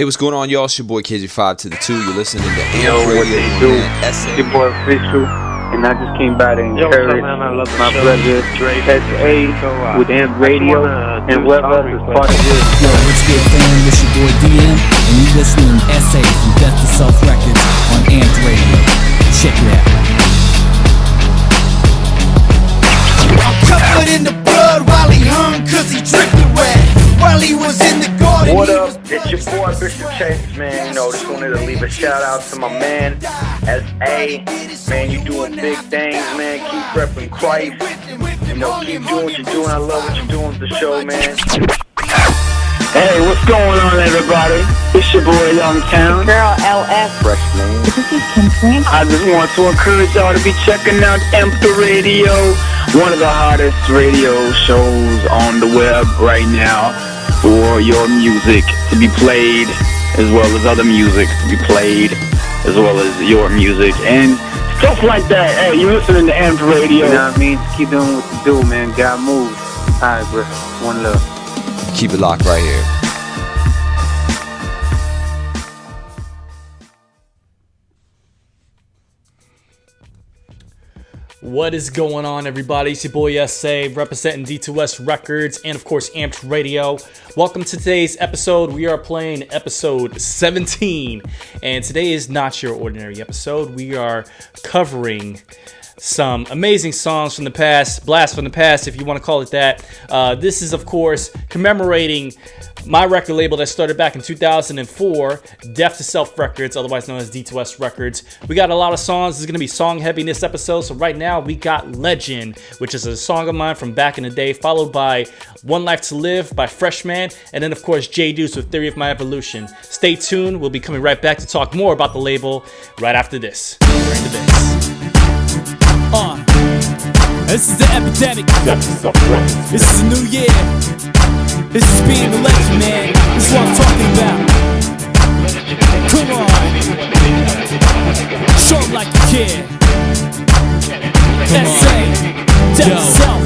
Hey, what's going on, y'all? It's your boy KJ5 to the 2. You're listening to Yo, Amp what Radio. they do? It's your boy Official, and I just came by to encourage my brother SA with Amp Radio and whoever else is part of this. Yo, what's good, fam? It's your boy DM, and you listening to SA from Death to Self Records on Amp Radio. Check it out. I'm covered in the blood while he hung, cause he drifted red. While he was in the garden. What up? It's your boy Bishop Chase, man. You know, just wanted to leave a shout out to my man SA. Man, you doing big things, man. Keep repping Christ. You know, keep doing what you're doing. I love what you're doing with the show, man. Hey, what's going on, everybody? It's your boy Youngtown. Girl LF. Freshman. This is Kim Frank. I just want to encourage y'all to be checking out Amp Radio, one of the hottest radio shows on the web right now for your music to be played, as well as other music to be played, as well as your music and stuff like that. Hey, you listening to Amp Radio? You know what I mean? Just keep doing what you do, man. God moves. Alright, bro. One love. Keep it locked right here. What is going on, everybody? It's your boy SA representing D2S Records and of course Amped Radio. Welcome to today's episode. We are playing episode 17, and today is not your ordinary episode. We are covering some amazing songs from the past, blasts from the past, if you want to call it that. This is, of course, commemorating my record label that started back in 2004, Death to Self Records, otherwise known as D2S Records. We got a lot of songs. This is going to be song heavy in this episode. So right now we got Legend, which is a song of mine from back in the day, followed by One Life to Live by Freshman, and then of course J Deuce with Theory of My Evolution. Stay tuned. We'll be coming right back to talk more about the label right after this. During the bass. This is the epidemic. This is a new year. This is being a legend, man. This is what I'm talking about. Come on. Show 'em like you care. SA. Death to Self.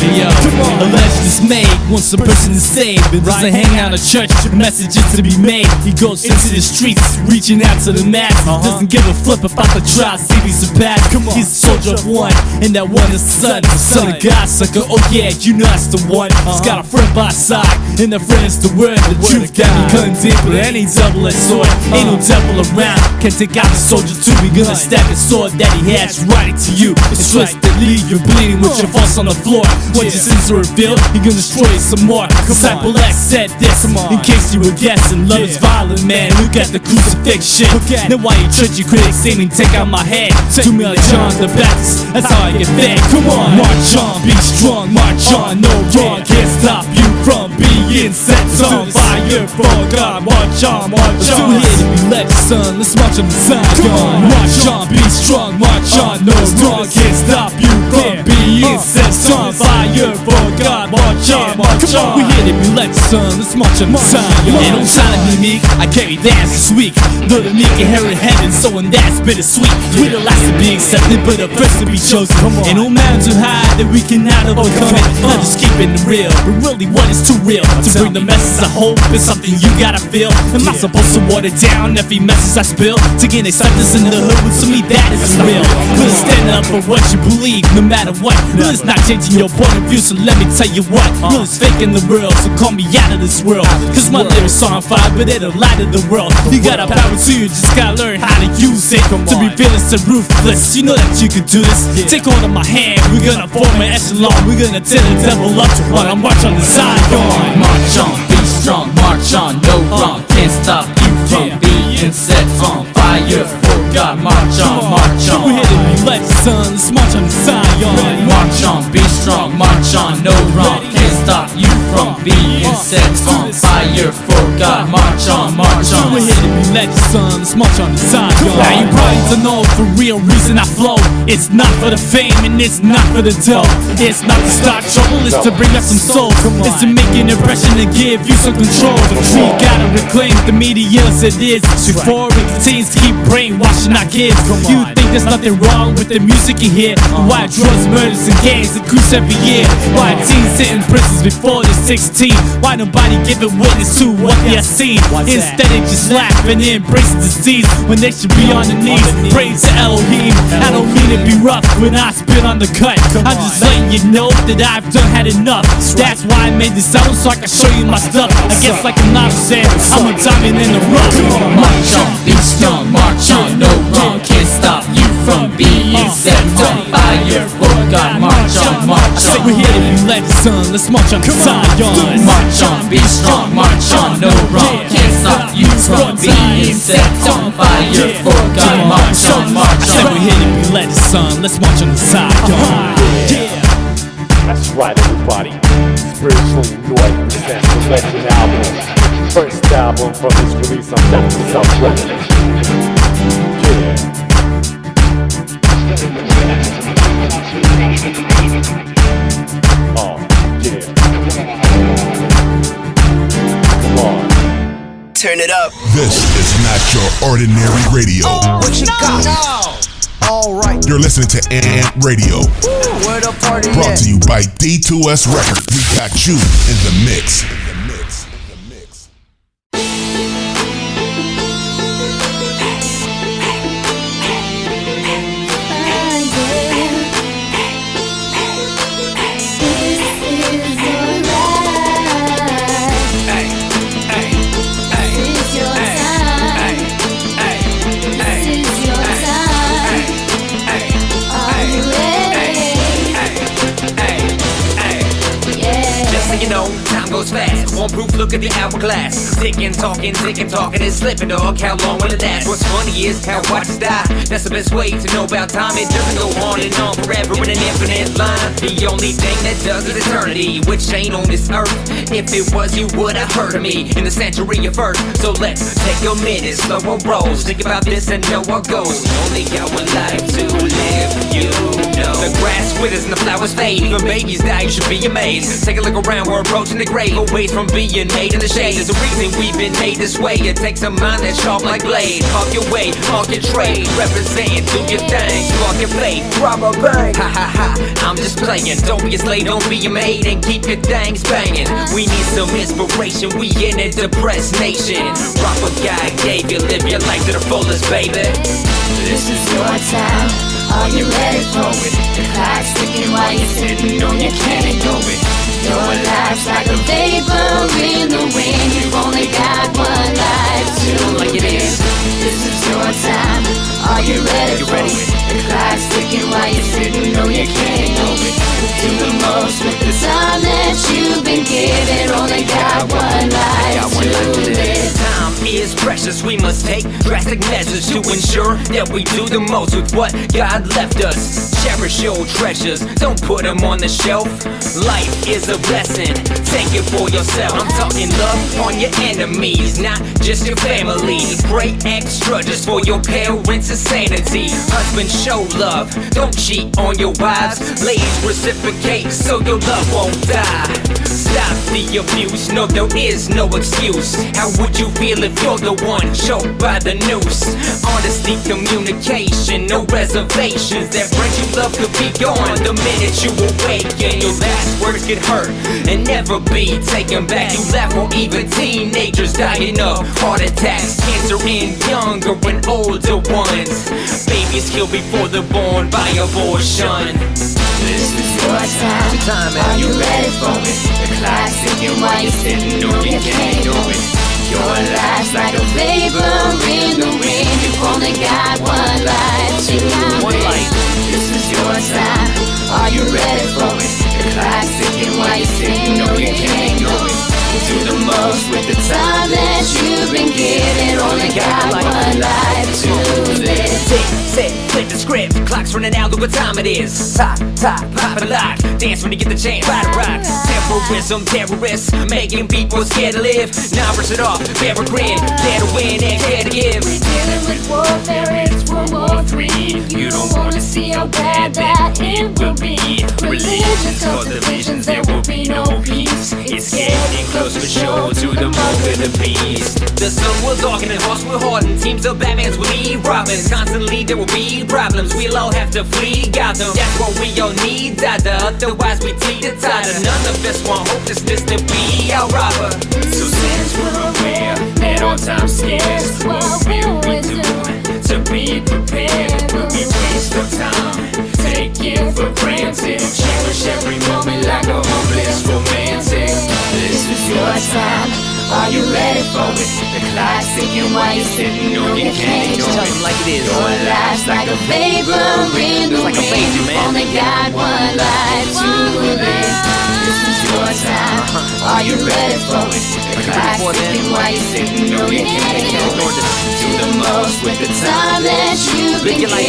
Yo, a legend is made once a person is saved. It doesn't hang out at church, messages to be made. He goes into the streets, reaching out to the masses. Doesn't give a flip about the trials, cities and past. He's a soldier of one, and that one is the son of God, sucker. Oh yeah, you know that's the one. He's got a friend by his side, and the friend is the word. The truth got me cutting deep with any double-edged sword. Ain't no devil around, can take out the soldier too. We gonna stab his sword that he has right into you. It's twisted, leave you bleeding with your false on the floor. When your sins are revealed, he gonna destroy you some more. Disciple X said this, in case you were guessing. Love is violent, man, look at the crucifixion. Now why you church you critics say me take out my head? Do me like John the Baptist, that's how I get fed. Come on, march on, be strong, march on. No wrong can't stop you from being set on fire for God. March on, march on. Here to be legend, son, let's march on the time. Come on, march on, be strong, march on. No wrong can't stop you from being set on fire for God. March on, march on. We here to be legend, son, let's march on the time. And don't try to be meek, I carry the answers weak. Though the meek inherit heaven, so and that's bittersweet. We the last to be accepted, but the first to be chosen. And no matter too high that we cannot overcome it. Not just keeping it real, but really what is too real? To bring the message of hope is something you gotta feel. Am I supposed to water down every message I spill? To gain acceptance in the hood, with to me that is real. Gonna stand up for what you believe, no matter what. Real is not changing your point of view, so let me tell you what. Real is fake in the world, so call me out of this world. Cause my lyrics are on fire, but they're the light of the world. You got a power to you, just gotta learn how to use it. To be fearless and ruthless, you know that you can do this. Take hold of my hand, we're gonna form an echelon. We're gonna tear the devil up while I march on the Zion. March on, be strong, march on, no wrong can't stop you from being set on fire for God. March on, march on. We're here to be legends, son, let's march on the Zion. March on, be strong, march on, no wrong can't stop you from being set on fire for God. March on, march on. We're here to be legends, son, let's march on the Zion. Now you probably don't know for real reason I flow. It's not for the fame and it's not for the dough. It's not to start trouble, it's to bring up some soul. It's to make an impression and give you some control. We gotta reclaim the media as it is before it continues to keep brainwashing our kids. You think there's nothing wrong with the music you hear? Why drugs, murders, and gangs increase every year? Why teens sit in prisons before they're 16? Why nobody giving witness to what they are seeing? Instead they just laugh and embrace the disease when they should be on the knees, praying to Elohim. I don't mean to be rough when I spit on the cut. I'm just letting you know that I've done had enough. That's why I made this album so I can show you my stuff. I guess like a novel said, I'm a diamond in the rough. March on, be strong, march on, no wrong can't stop you from being set on fire for God. March on, march I say on. we're here to be legends, son. Let's march on Zion. March on, be strong, march on, no wrong can't stop you from being set on fire for God. March on, march I say on. we're here to be legends, son. Let's march on Zion. Yeah. That's right, everybody. Spiritually Noise presents the Legend album. First album from his release on Dr. Self Records. Yeah. Oh, yeah. Come on. Turn it up. This is not your ordinary radio. What you got? Alright. You're listening to Amp Radio, Where the party brought at? to you by D2S Records. We got you in the mix. You know, time goes fast. One proof, look at the hourglass. Ticking, talking, it's slipping, dog. How long will it last? What's funny is how watches die. That's the best way to know about time. It doesn't go on and on forever in an infinite line. The only thing that does is eternity, which ain't on this earth. If it was, you would have heard of me in the century of Earth. So let's take a minute, slow our rolls. Think about this and know what goes. Only got one life to live, you know. The grass withers and the flowers fade. Even babies die, you should be amazed. Take a look around, we're approaching the grave. Away from being made in the shade. There's a reason we've been made this way. It takes a mind that's sharp like blade. Mark your way, mark your trade. Represent, do your thing, mark your fate. Rob a bank. Ha ha ha, I'm just playing. Don't be a slave, don't be a maid, and keep your things banging. We need some inspiration, we in a depressed nation. Rock what God gave you, live your life to the fullest, baby. This is your time, are you ready for it? The clock's ticking while you're sitting on your can't ignore it. Your life's like a vapor in the wind. You've only got one life to Like it is. This is your time, are you ready for it? The clock's ticking while you're sitting on your can't ignore it. Do the most with the time that you've been given. Only got one life to live. Time is precious, we must take drastic measures to ensure that we do the most with what God left us. Cherish your treasures, don't put them on the shelf. Life is a blessing, take it for yourself. I'm talking love on your enemies, not just your family. Pray extra just for your parents' sanity. Husbands, show love, don't cheat on your wives. Ladies, reciprocate so your love won't die. Stop the abuse, no there is no excuse. How would you feel if you're the one choked by the noose? Honesty, communication, no reservations. That friend you love could be gone the minute you awaken. Your last words get hurt and never be taken back. You laugh or even teenagers dying of heart attacks, cancer in younger and older ones. Babies killed before they're born by abortion. This is your time, are you ready for it? The clock's ticking while you're sitting on your can't ignore it. Your life's like a vapor in the wind. You've only got one life to live. This is your time, are you ready for it? The clock's ticking while you're sitting on your can't ignore it. Do the most with the time that you've been given. Only got one life to live. Set, flip the script, clock's running out, look what time it is. Top, pop and lock, dance when you get the chance, ride a rock. Terrorism, terrorists, making people scared to live. Now brush it off, bear a grin, care to win and care to give. We're dealing with warfare, it's World War III. You it will be. Religions cause divisions, there will be no peace. It's getting close for sure to the mark of the beast. The sun will darken and hearts will harden. Teams of Batmans will be Robins. Constantly there will be problems. We'll all have to flee Gotham. That's what we all need, Dada. Otherwise we teeter-totter. None of us want hopelessness to be our robber. So since we're aware that all time scarce, what will we do to be prepared? Will we waste our time? Take it for granted. Cherish every moment like a hopeless romantic. This is your time. Are you ready for it? The clock's ticking while you're sitting on your candy. Tell them like it is. Your life's like a vapor in the wind. Only got one life to live. This is your time. Are you ready for it? The clock's ticking while you're sitting on your candy. Do the most with the time that you've been given.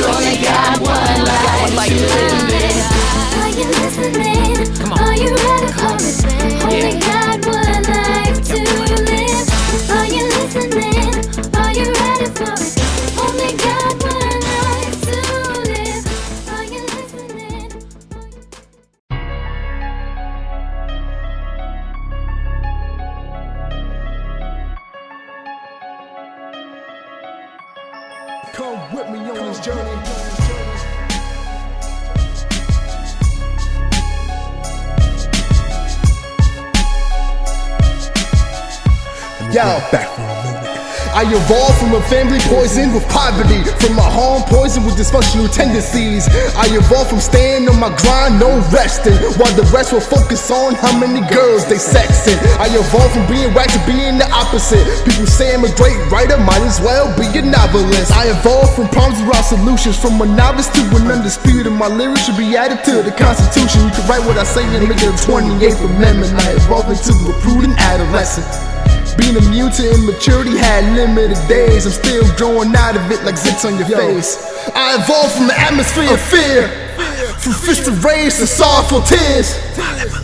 Only got one life to live. Are you listening? Come on. Are you ready for it? Only got one life to live. Are you listening? Are you ready for it? Only got one life to live. Are you listening? Come with me on this journey. Yo, back for a moment. I evolved from a family poisoned with poverty, from a home poisoned with dysfunctional tendencies. I evolved from staying on my grind, no resting, while the rest will focus on how many girls they sexing. I evolved from being whack to being the opposite. People say I'm a great writer, might as well be a novelist. I evolved from problems without solutions, from a novice to an undisputed. My lyrics should be added to the Constitution. You can write what I say and make it a 28th Amendment. I evolved into a prudent adolescent. Being immune to immaturity had limited days. I'm still growing out of it like zits on your face. I evolved from the atmosphere of fear, from fist of rage to sorrowful tears,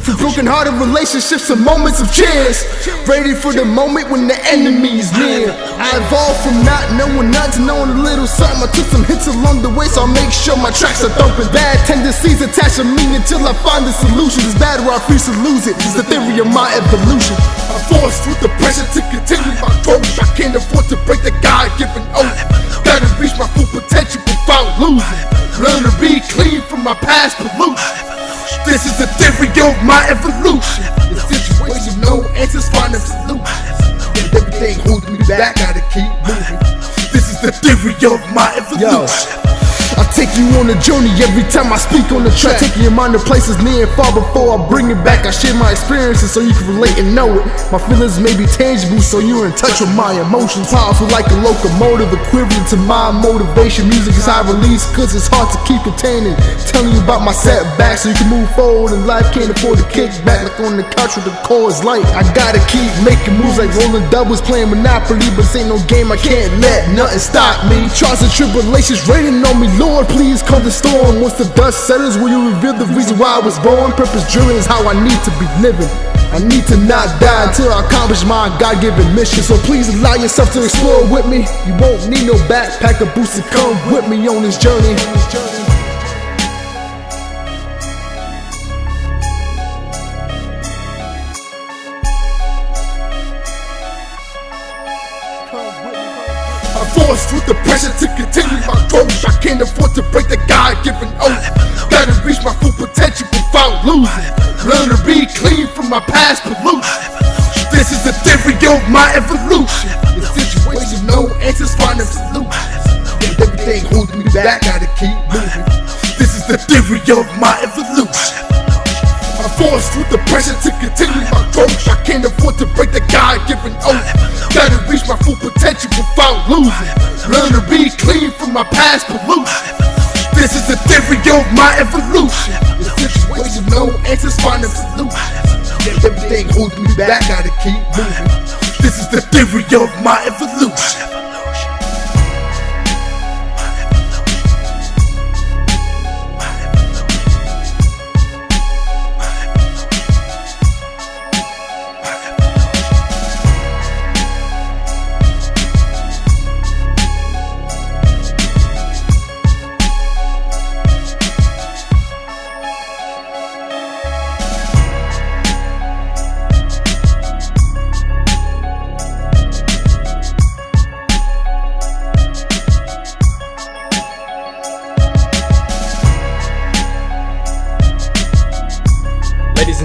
from broken-hearted relationships to moments of cheers, ready for the moment when the enemy's near. I evolved from not knowing nothing to knowing a little something. I took some hits along the way, so I'll make sure my tracks are thumping. Bad tendencies attached to me until I find the solution. This battle I refuse to lose it. It's the theory of my evolution. I'm forced with the pressure to continue my growth. I can't afford to break the God-given oath. Gotta reach my full potential without losing. Learn to be clean from my past pollution. This is the theory of my evolution. The situation, no answers, find them solutions. And everything holding me back, gotta keep moving. This is the theory of my evolution. I take you on a journey every time I speak on the track, taking your mind to places near and far before I bring it back. I share my experiences so you can relate and know it. My feelings may be tangible so you're in touch with my emotions. Powerful like a locomotive, equivalent to my motivation. Music is high release cause it's hard to keep containing. Telling you about my setbacks so you can move forward in life. Can't afford to kick back like on the couch with the chords light. I gotta keep making moves like rolling doubles, playing Monopoly, but this ain't no game I can't let nothing stop me. Trials and tribulations raining on me, Lord, please calm the storm. Once the dust settles, will you reveal the reason why I was born? Purpose driven is how I need to be living. I need to not die until I accomplish my God-given mission. So please allow yourself to explore with me. You won't need no backpack or boots to come with me on this journey. I'm forced with the pressure to continue my growth. I can't afford to break the God-given oath. Gotta reach my full potential without losing. Learn to be clean from my past pollution. This is the theory of my evolution. The situation, no answers, find them solutions. And everything holding me back, gotta keep moving. This is the theory of my evolution. I'm forced with the pressure to continue my growth. I can't afford to break the God-given oath. Gotta reach my full potential without losing. Learn to be clean from my past pollution. This is the theory of my evolution. The situation, no answers, find them solutions. And everything holding me back, gotta keep moving. This is the theory of my evolution.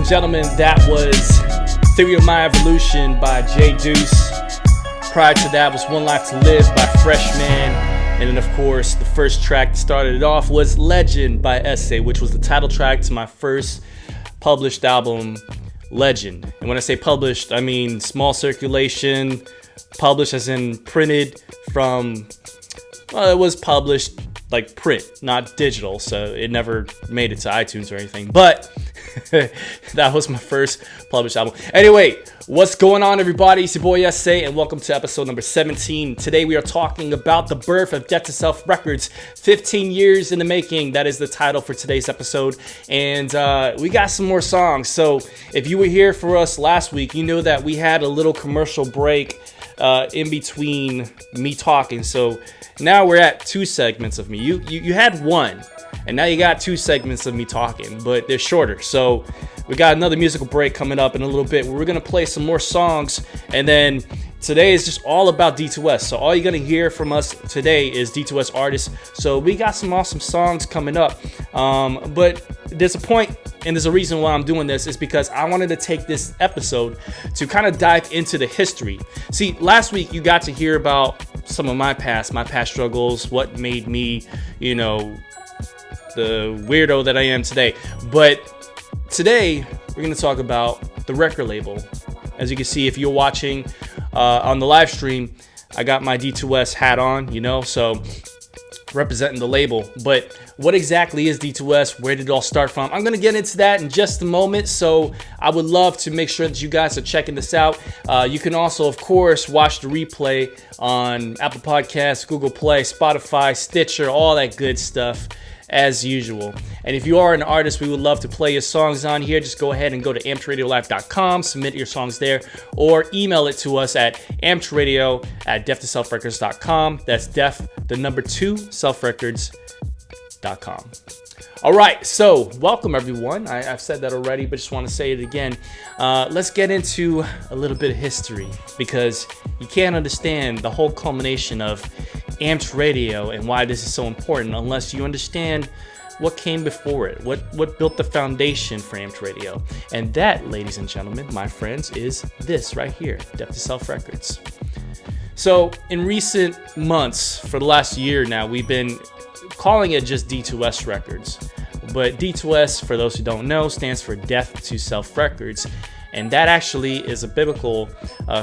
and gentlemen, that was Theory of My Evolution by Jay Deuce. Prior to that was One Life to Live by Freshman. And then, of course, the first track that started it off was Legend by Essay, which was the title track to my first published album, Legend. And when I say published, I mean small circulation, published as in printed from, well, it was published like print, not digital, so it never made it to iTunes or anything. But that was my first published album. Anyway, what's going on, everybody? It's your boy S.A., and welcome to episode number 17. Today we are talking about the birth of Death to Self Records, 15 years in the making. That is the title for today's episode, and we got some more songs. So if you were here for us last week, you know that we had a little commercial break in between me talking. So now we're at two segments of me. You had one, and now you got two segments of me talking, but they're shorter. So we got another musical break coming up in a little bit where we're gonna play some more songs, and then today is just all about D2S. So all you're gonna hear from us today is D2S artists. So we got some awesome songs coming up, but there's a point and there's a reason why I'm doing this, is because I wanted to take this episode to kind of dive into the history. See, last week you got to hear about some of my past struggles, what made me, the weirdo that I am today. But today we're going to talk about the record label. As you can see, if you're watching on the live stream, I got my D2S hat on, so representing the label. But what exactly is D2S? Where did it all start from? I'm going to get into that in just a moment. So I would love to make sure that you guys are checking this out. You can also, of course, watch the replay on Apple Podcasts, Google Play, Spotify, Stitcher, all that good stuff, as usual. And if you are an artist, we would love to play your songs on here. Just go ahead and go to ampedRadioLive.com, submit your songs there, or email it to us at ampedRadio@deaf2selfrecords.com. That's deaf, the number 2, selfrecords.com. All right, so welcome everyone. I've said that already, but just want to say it again. Let's get into a little bit of history, because you can't understand the whole culmination of Amped Radio and why this is so important unless you understand what came before it, what built the foundation for Amped Radio. And that, ladies and gentlemen, my friends, is this right here, Deaf to Self Records. So in recent months, for the last year now, we've been calling it just D2S Records. But D2S, for those who don't know, stands for Deaf to Self Records. And that actually is a biblical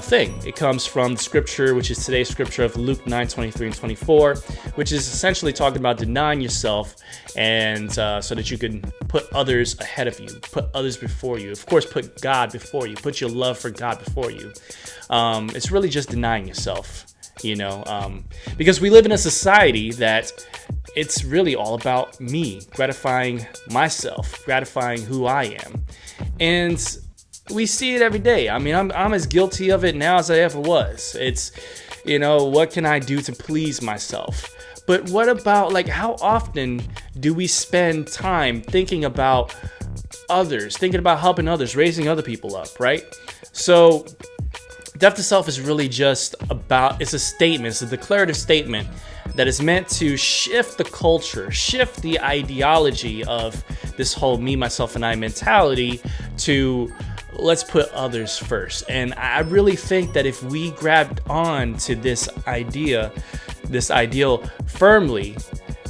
thing. It comes from the scripture, which is today's scripture of Luke 9:23 and 24, which is essentially talking about denying yourself, and so that you can put others ahead of you, put others before you. Of course, put God before you, put your love for God before you. It's really just denying yourself, because we live in a society that it's really all about me, gratifying myself, gratifying who I am. And we see it every day. I mean, I'm as guilty of it now as I ever was. It's, what can I do to please myself? But what about, how often do we spend time thinking about others, thinking about helping others, raising other people up, right? So Deaf to Self is really just it's a statement, it's a declarative statement that is meant to shift the culture, shift the ideology of this whole me, myself, and I mentality to let's put others first. And I really think that if we grabbed on to this ideal firmly,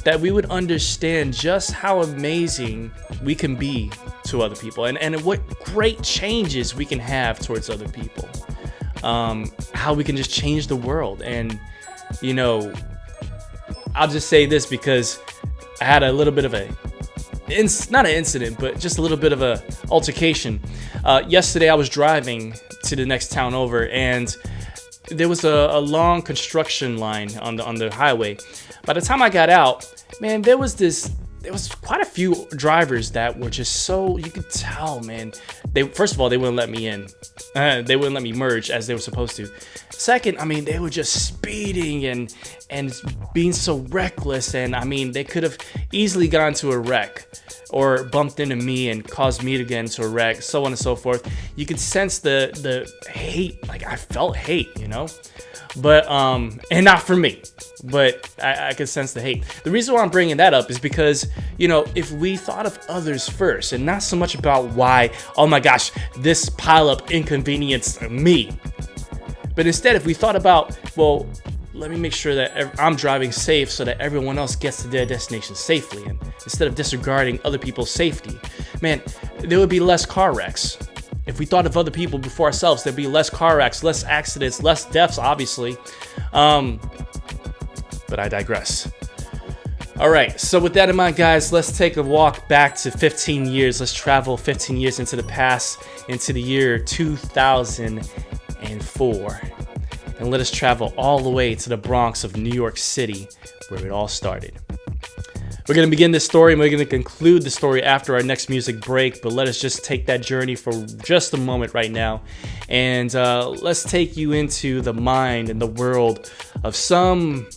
that we would understand just how amazing we can be to other people, and what great changes we can have towards other people. How we can just change the world. And, I'll just say this because I had a little bit of not an incident, but just a little bit of a altercation. Yesterday I was driving to the next town over, and there was a long construction line on the highway. By the time I got out, man, there was quite a few drivers that were just so, you could tell, man. First of all, they wouldn't let me in. They wouldn't let me merge as they were supposed to. Second, I mean, they were just speeding and being so reckless. And I mean, they could have easily gone into a wreck or bumped into me and caused me to get into a wreck, so on and so forth. You could sense the hate. Like, I felt hate, you know? But, and not for me, but I could sense the hate. The reason why I'm bringing that up is because, you know, if we thought of others first and not so much about why, oh my gosh, this pileup inconvenienced me. But instead, if we thought about, well, let me make sure that I'm driving safe so that everyone else gets to their destination safely. And instead of disregarding other people's safety, man, there would be less car wrecks. If we thought of other people before ourselves, there'd be less car wrecks, less accidents, less deaths, obviously. But I digress. All right, so with that in mind, guys, let's take a walk back to 15 years. Let's travel 15 years into the past, into the year 2004. And let us travel all the way to the Bronx of New York City, where it all started. We're going to begin this story and we're going to conclude the story after our next music break, but let us just take that journey for just a moment right now. And let's take you into the mind and the world of some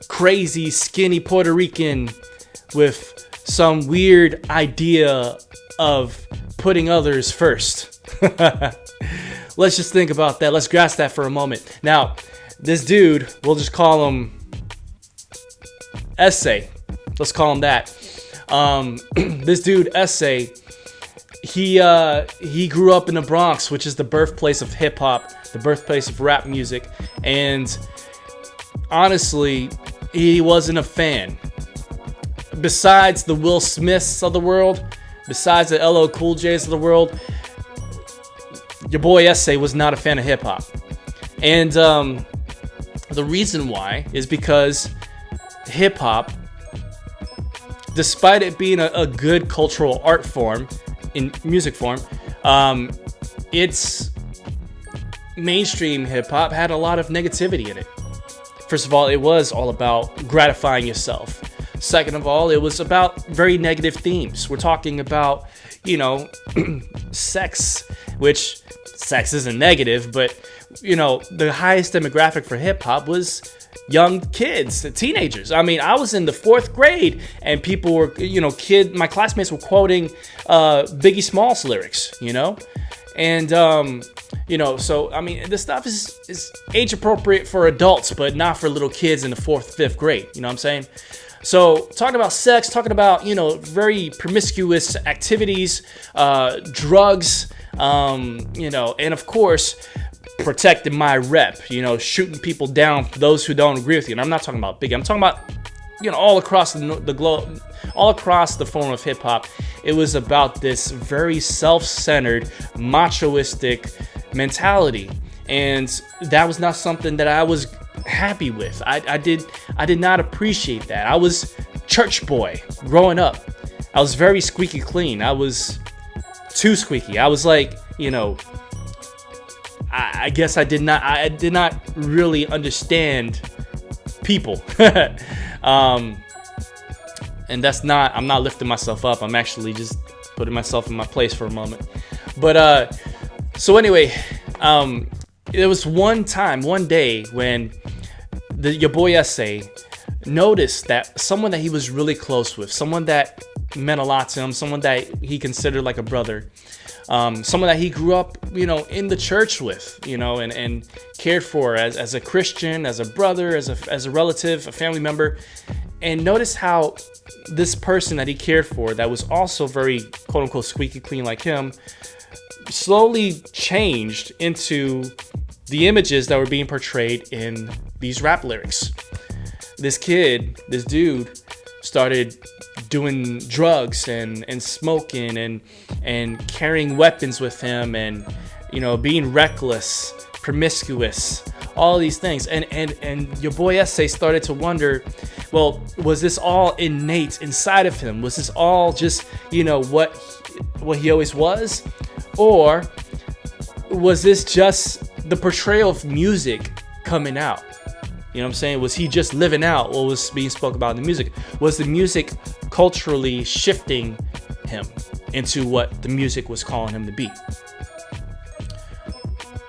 crazy, skinny Puerto Rican with some weird idea of putting others first. Let's just think about that. Let's grasp that for a moment. Now, this dude, we'll just call him Essay. Let's call him that. This dude, Essay, he grew up in the Bronx, which is the birthplace of hip hop, the birthplace of rap music, and honestly, he wasn't a fan. Besides the Will Smiths of the world, besides the LL Cool J's of the world, your boy Essay was not a fan of hip hop. And the reason why is because hip hop, despite it being a good cultural art form, in music form, its mainstream hip hop had a lot of negativity in it. First of all, it was all about gratifying yourself. Second of all, it was about very negative themes. We're talking about, you know, sex, which sex isn't negative, but, you know, the highest demographic for hip hop was young kids, teenagers. I mean, I was in the 4th grade and people were, you know, my classmates were quoting Biggie Smalls lyrics, you know? And, you know, so, I mean, this stuff is age appropriate for adults, but not for little kids in the 4th, 5th grade, you know what I'm saying? So talking about sex, talking about, you know, very promiscuous activities, drugs, you know, and of course, protecting my rep, you know, shooting people down for those who don't agree with you. And I'm not talking about Biggie. I'm talking about, you know, all across the globe, all across the form of hip hop. It was about this very self-centered, machoistic mentality. And that was not something that I was happy with. I did not appreciate that. I was church boy growing up. I was very squeaky clean. I was too squeaky. I was like, you know, I guess I did not really understand people. And that's not, I'm not lifting myself up. I'm actually just putting myself in my place for a moment. But so anyway, there was one day when your boy Essay noticed that someone that he was really close with, someone that meant a lot to him, someone that he considered like a brother, someone that he grew up, you know, in the church with, you know, and cared for as a Christian, as a brother, as a relative, a family member, and notice how this person that he cared for, that was also very quote unquote squeaky clean like him, slowly changed into the images that were being portrayed in these rap lyrics. This dude started doing drugs and smoking and carrying weapons with him, and, you know, being reckless, promiscuous, all these things. And your boy Essay started to wonder, well, was this all innate inside of him? Was this all just, you know, what he always was? Or was this just the portrayal of music coming out? You know what I'm saying? Was he just living out what was being spoke about in the music? Was the music culturally shifting him into what the music was calling him to be?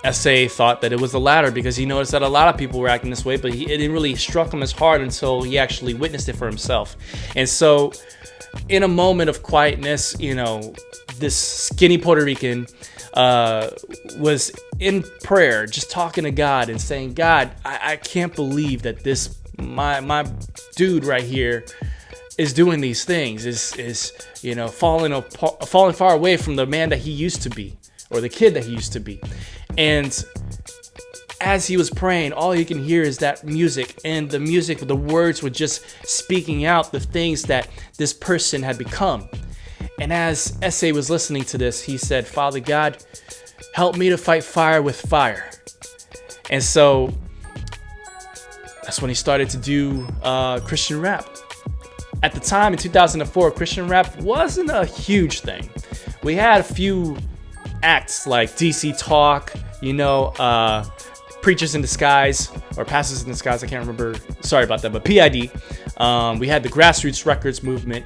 S.A. thought that it was the latter because he noticed that a lot of people were acting this way, but it didn't really struck him as hard until he actually witnessed it for himself. And so, in a moment of quietness, you know, this skinny Puerto Rican was in prayer, just talking to God and saying, God, I can't believe that this my dude right here is doing these things, is you know, falling far away from the man that he used to be, or the kid that he used to be. And as he was praying, all he can hear is that music, and the music, the words were just speaking out the things that this person had become. And as S.A. was listening to this, he said, Father God, help me to fight fire with fire. And so that's when he started to do Christian rap. At the time in 2004, Christian rap wasn't a huge thing. We had a few acts like DC Talk, you know, Preachers in Disguise, or Pastors in Disguise, I can't remember, sorry about that, but PID. We had the Grassroots Records movement.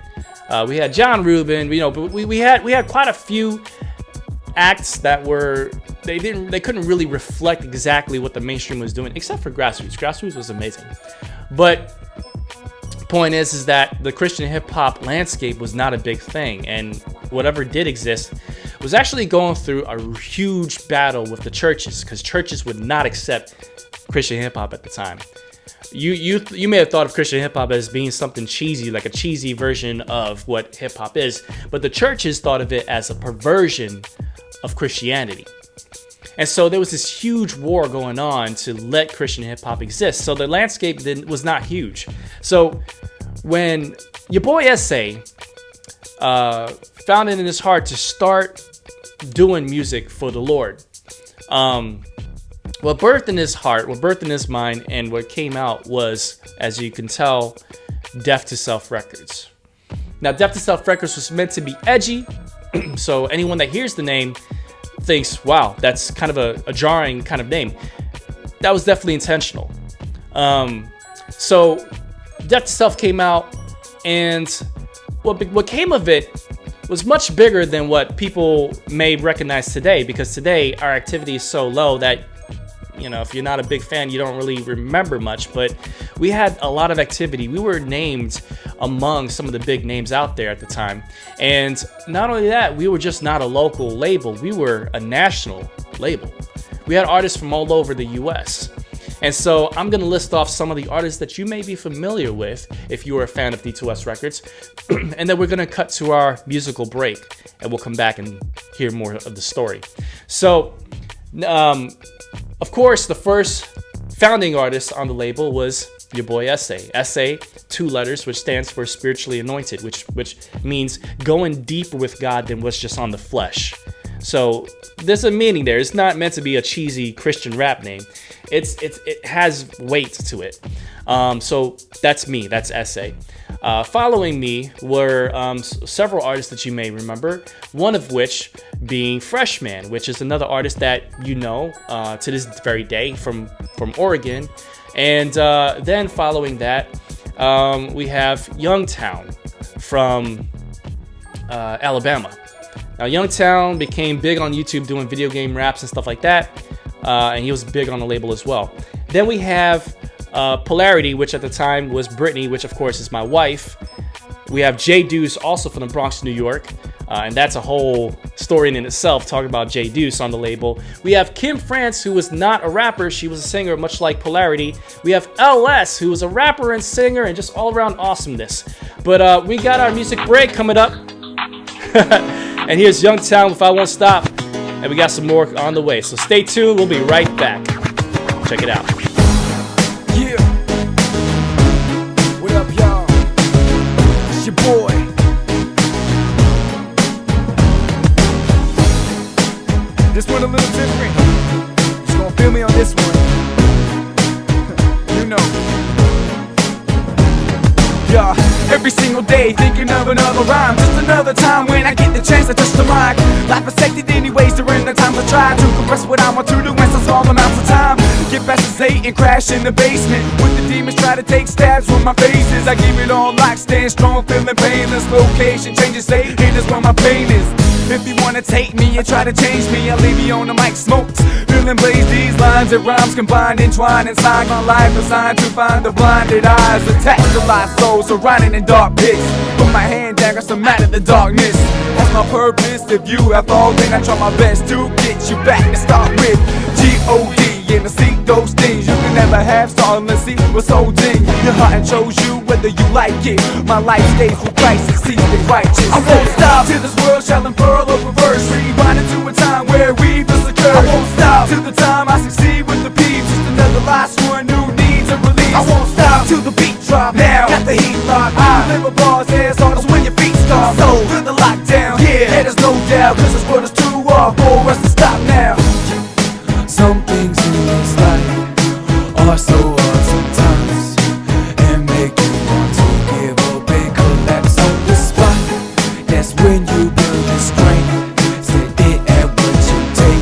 We had John Rubin, you know, but we had quite a few acts that were, they couldn't really reflect exactly what the mainstream was doing, except for Grassroots. Grassroots was amazing. But point is that the Christian hip-hop landscape was not a big thing, and whatever did exist was actually going through a huge battle with the churches, because churches would not accept Christian hip-hop at the time. You may have thought of Christian hip-hop as being something cheesy, like a cheesy version of what hip-hop is, but the churches thought of it as a perversion of Christianity. And so there was this huge war going on to let Christian hip-hop exist. So the landscape was not huge. So when your boy S.A. found it in his heart to start doing music for the Lord, what birthed in his heart, what birthed in his mind, and what came out was, as you can tell, Death to Self Records. Now, Death to Self Records was meant to be edgy, so anyone that hears the name thinks, wow, that's kind of a jarring kind of name. That was definitely intentional. So Death to Self came out, and what came of it was much bigger than what people may recognize today, because today our activity is so low that, you know, if you're not a big fan, you don't really remember much. But we had a lot of activity. We were named among some of the big names out there at the time. And not only that, we were just not a local label. We were a national label. We had artists from all over the US. And so I'm going to list off some of the artists that you may be familiar with if you are a fan of D2S Records. And then we're going to cut to our musical break, and we'll come back and hear more of the story. So, of course, the first founding artist on the label was your boy S.A. S.A., 2 letters, which stands for spiritually anointed, which means going deeper with God than what's just on the flesh. So there's a meaning there. It's not meant to be a cheesy Christian rap name. It has weight to it. So that's me. That's S.A. Following me were several artists that you may remember, one of which being Freshman, which is another artist that you know to this very day from Oregon. And then following that, we have Youngtown from Alabama. Now, Youngtown became big on YouTube doing video game raps and stuff like that, and he was big on the label as well. Then we have Polarity, which at the time was Brittany, which of course is my wife. We have J Deuce, also from the Bronx, New York, and that's a whole story in itself, talking about J Deuce on the label. We have Kim France, who was not a rapper, she was a singer, much like Polarity. We have LS, who was a rapper and singer and just all-around awesomeness. But we got our music break coming up. And here's Youngtown with I Won't Stop, and we got some more on the way. So stay tuned, we'll be right back. Check it out. Yeah. What up, y'all? It's your boy. This one a little different. Just gonna feel me on this one. You know. Yeah, every single day thinking of another rhyme. Just another time when I get the chance to touch the mic. Life is hectic anyways during the times I try to compress what I want to do in some small amounts of time. Get past the 8 and crash in the basement with the demons try to take stabs from my faces. I give it all like stand strong, feeling painless. Location changes, say haters where my pain is. If you wanna take me and try to change me, I'll leave you on the mic smoked. Feeling blaze these lines and rhymes combined, entwined inside my life, designed to find the blinded eyes attached to lost souls surrounding in dark pits. Put my hand down, cause I'm mad at the darkness. That's my purpose. If you have all, then I try my best to get you back to start with G-O-D. And to see those things you can never have, so let's see what's holding your heart and chose you whether you like it. My life stays with Christ and sees the righteous. I won't stop till this world shall unfurl or reverse. Rewind into a time where we first occurred. I won't stop till the time I succeed with the peeps. Just another last one who needs a release. I won't stop till the beat drop. Now got the heat locked. I live a bar's ass on us when your feet start. So feel the lockdown. Yeah, there's no doubt, cause this world is too hard for us to stop now. Some things in this life are so hard sometimes, and make you want to give up and collapse on the spot. That's when you build the strength, set it at what you take,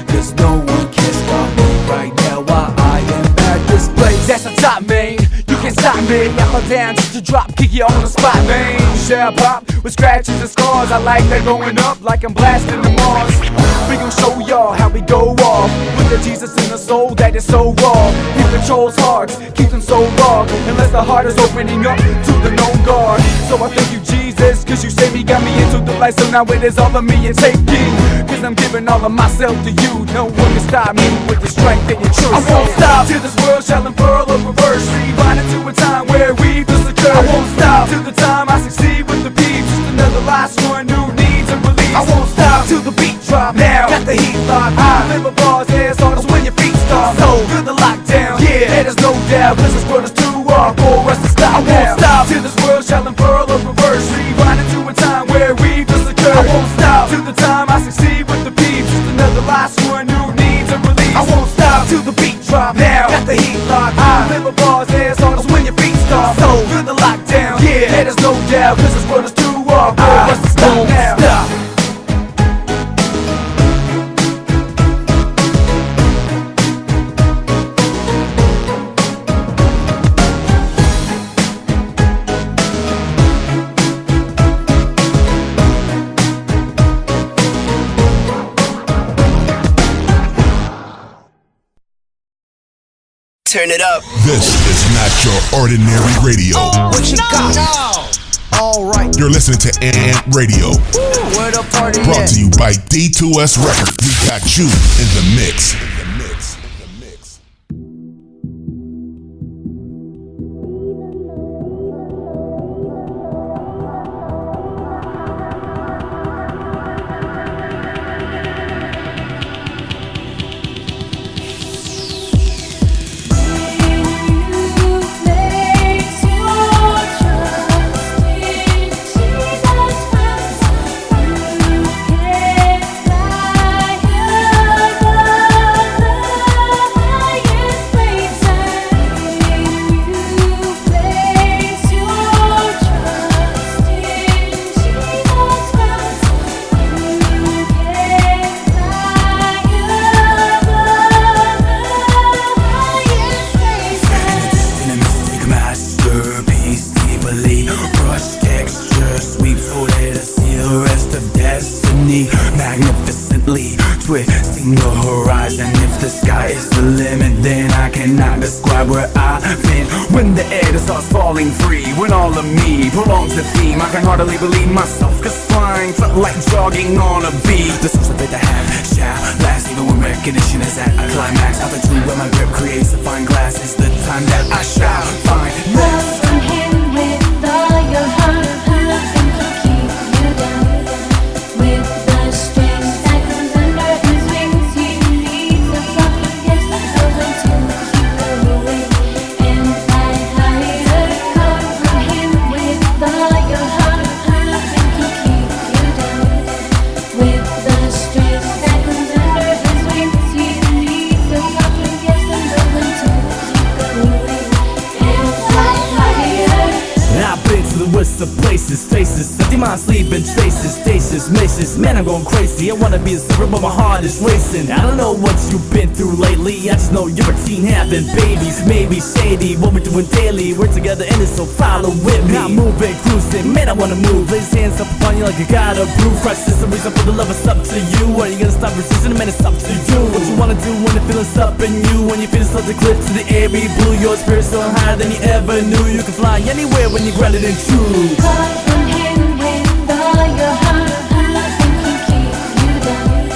cause no one can stop me right now while I am at this place. That's a top, man, you can't stop me. Up or down just to drop, kick you on the spot, man. Shall pop with scratches and scars. I like that going up like I'm blasting the Mars. We gon' show y'all how we go off with the Jesus in the soul that is so raw. He controls hearts, keeps them so raw, unless the heart is opening up to the known God. So I thank you, Jesus, cause you saved me, got me into the light. So now it is all of me and taking, cause I'm giving all of myself to you. No one can stop me with the strength and your truth. I won't stop till this world shall unfurl or reverse. Rewind into a time where we first occurred. I won't stop till the time I succeed with the peeps. Just another last one who needs a release. I won't stop till the beat drop. Now got the heat locked. I live a bar's ass on us when your feet start. So feel the lockdown. Yeah, there's no doubt, cause this world is too hard for us to stop. I won't stop till this world shall unfurl or reverse. Rewind into a time where we first occurred. I won't stop till the time I succeed with the peeps. Just another last one who needs a release. I won't stop till the beat drop. Now got the heat locked. I live a bar's ass on us when your feet start. So feel the lockdown. Yeah, there's no doubt, cause this world is too hard for us to stop now. Stop. Turn it up. This is not your ordinary radio. What you got? Alright. You're listening to Amp Radio. Where the party Brought at? to you by D2S Records. We got you in the mix. Twisting the horizon. If the sky is the limit, then I cannot describe where I've been. When the air starts falling free, when all of me prolongs the theme, I can hardly believe myself, cause flying felt like jogging on a beat. The source of it I have shall last, even when recognition is at a climax. Altitude where my grip creates a fine glass is the time that I shall find next. Welcome him with all your heart, and he'll keep you down with the strength that comes under his wings. He needs a fucking gift that goes to keep going and fly higher. Come from him with all your heart, and he'll keep you down with the strength that comes under his wings. He needs a fucking gift that goes to keep going and fly higher. I've been to the worst of places, faces, empty mind, sleeping traces, stations, maces. Man, I'm going crazy. I wanna be a server, but my heart is racing. I don't know what you've been through lately. I just know you're a teen having babies, maybe shady. What we're doing daily, we're together in it, so follow with me. I'm moving, cruising, man, I'm wanna move. Lay his hands up upon you like you gotta prove. Christ is the reason for the love, it's up to you. Are you gonna stop resisting? Man, it's up to you. What you wanna do when the feeling's up in you? When you feel it's the cliff to the air, be blue. Your spirit's so higher than you ever knew. You can fly anywhere when you're grounded and true. Caught from him with all your heart, nothing can keep you down.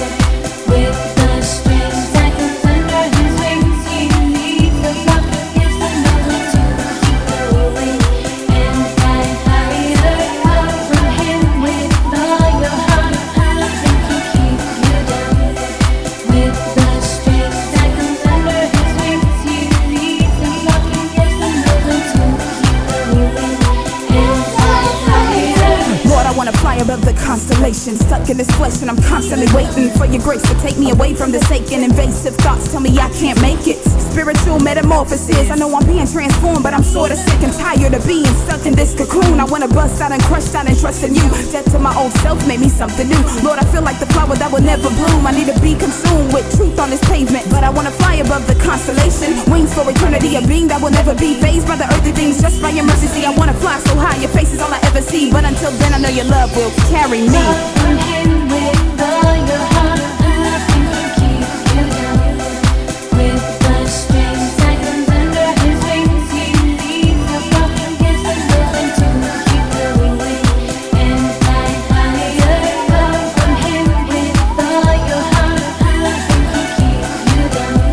With the strings that can under his wings, he leaves the flock, gives the knowledge to keep going and fly higher. Caught from him with all your heart, nothing can keep you down. With the strings that can under his wings, he leaves the flock, gives the knowledge to keep going and fly higher. Lord, I wanna fly above the constellation. Stuck in this flesh and I'm constantly waiting for your grace to take me away from this aching. Invasive thoughts tell me I can't make it. Spiritual metamorphosis, I know I'm being transformed, but I'm sorta sick and tired of being stuck in this cocoon. I wanna bust out and crush out and trust in you. Death to my old self made me something new. Lord, I feel like the flower that will never bloom. I need to be consumed with truth on this pavement, but I wanna fly above the constellation. Wings for eternity, a being that will never be phased by the earthly things. Just by your mercy, see, I wanna fly so high. Your face is all I ever see, but until then I know your love will carry me. From him with all your heart, nothing can keep you down. With the strings that comes under his wings, he leaves the flock and gives the knowing to keep going and fly higher. From him with all your heart, nothing can keep you down.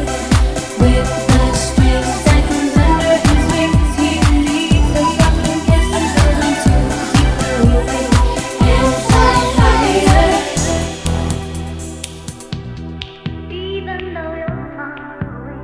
With the strings that comes under his wings, he leaves the flock and gives the knowing to keep going and fly higher. Even though you're far away.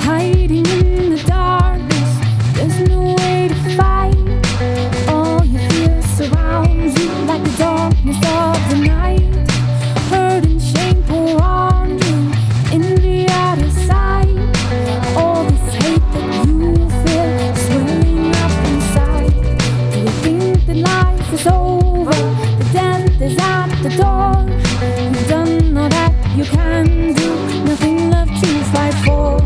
Hiding in the darkness, there's no way to fight. All your fear surrounds you like the darkness of the night. Hurt and shame pour on you, envy out of sight. All this hate that you feel swelling up inside. Do you think that life is over? The death is at the door. You've done all that you can do, nothing left to fight for.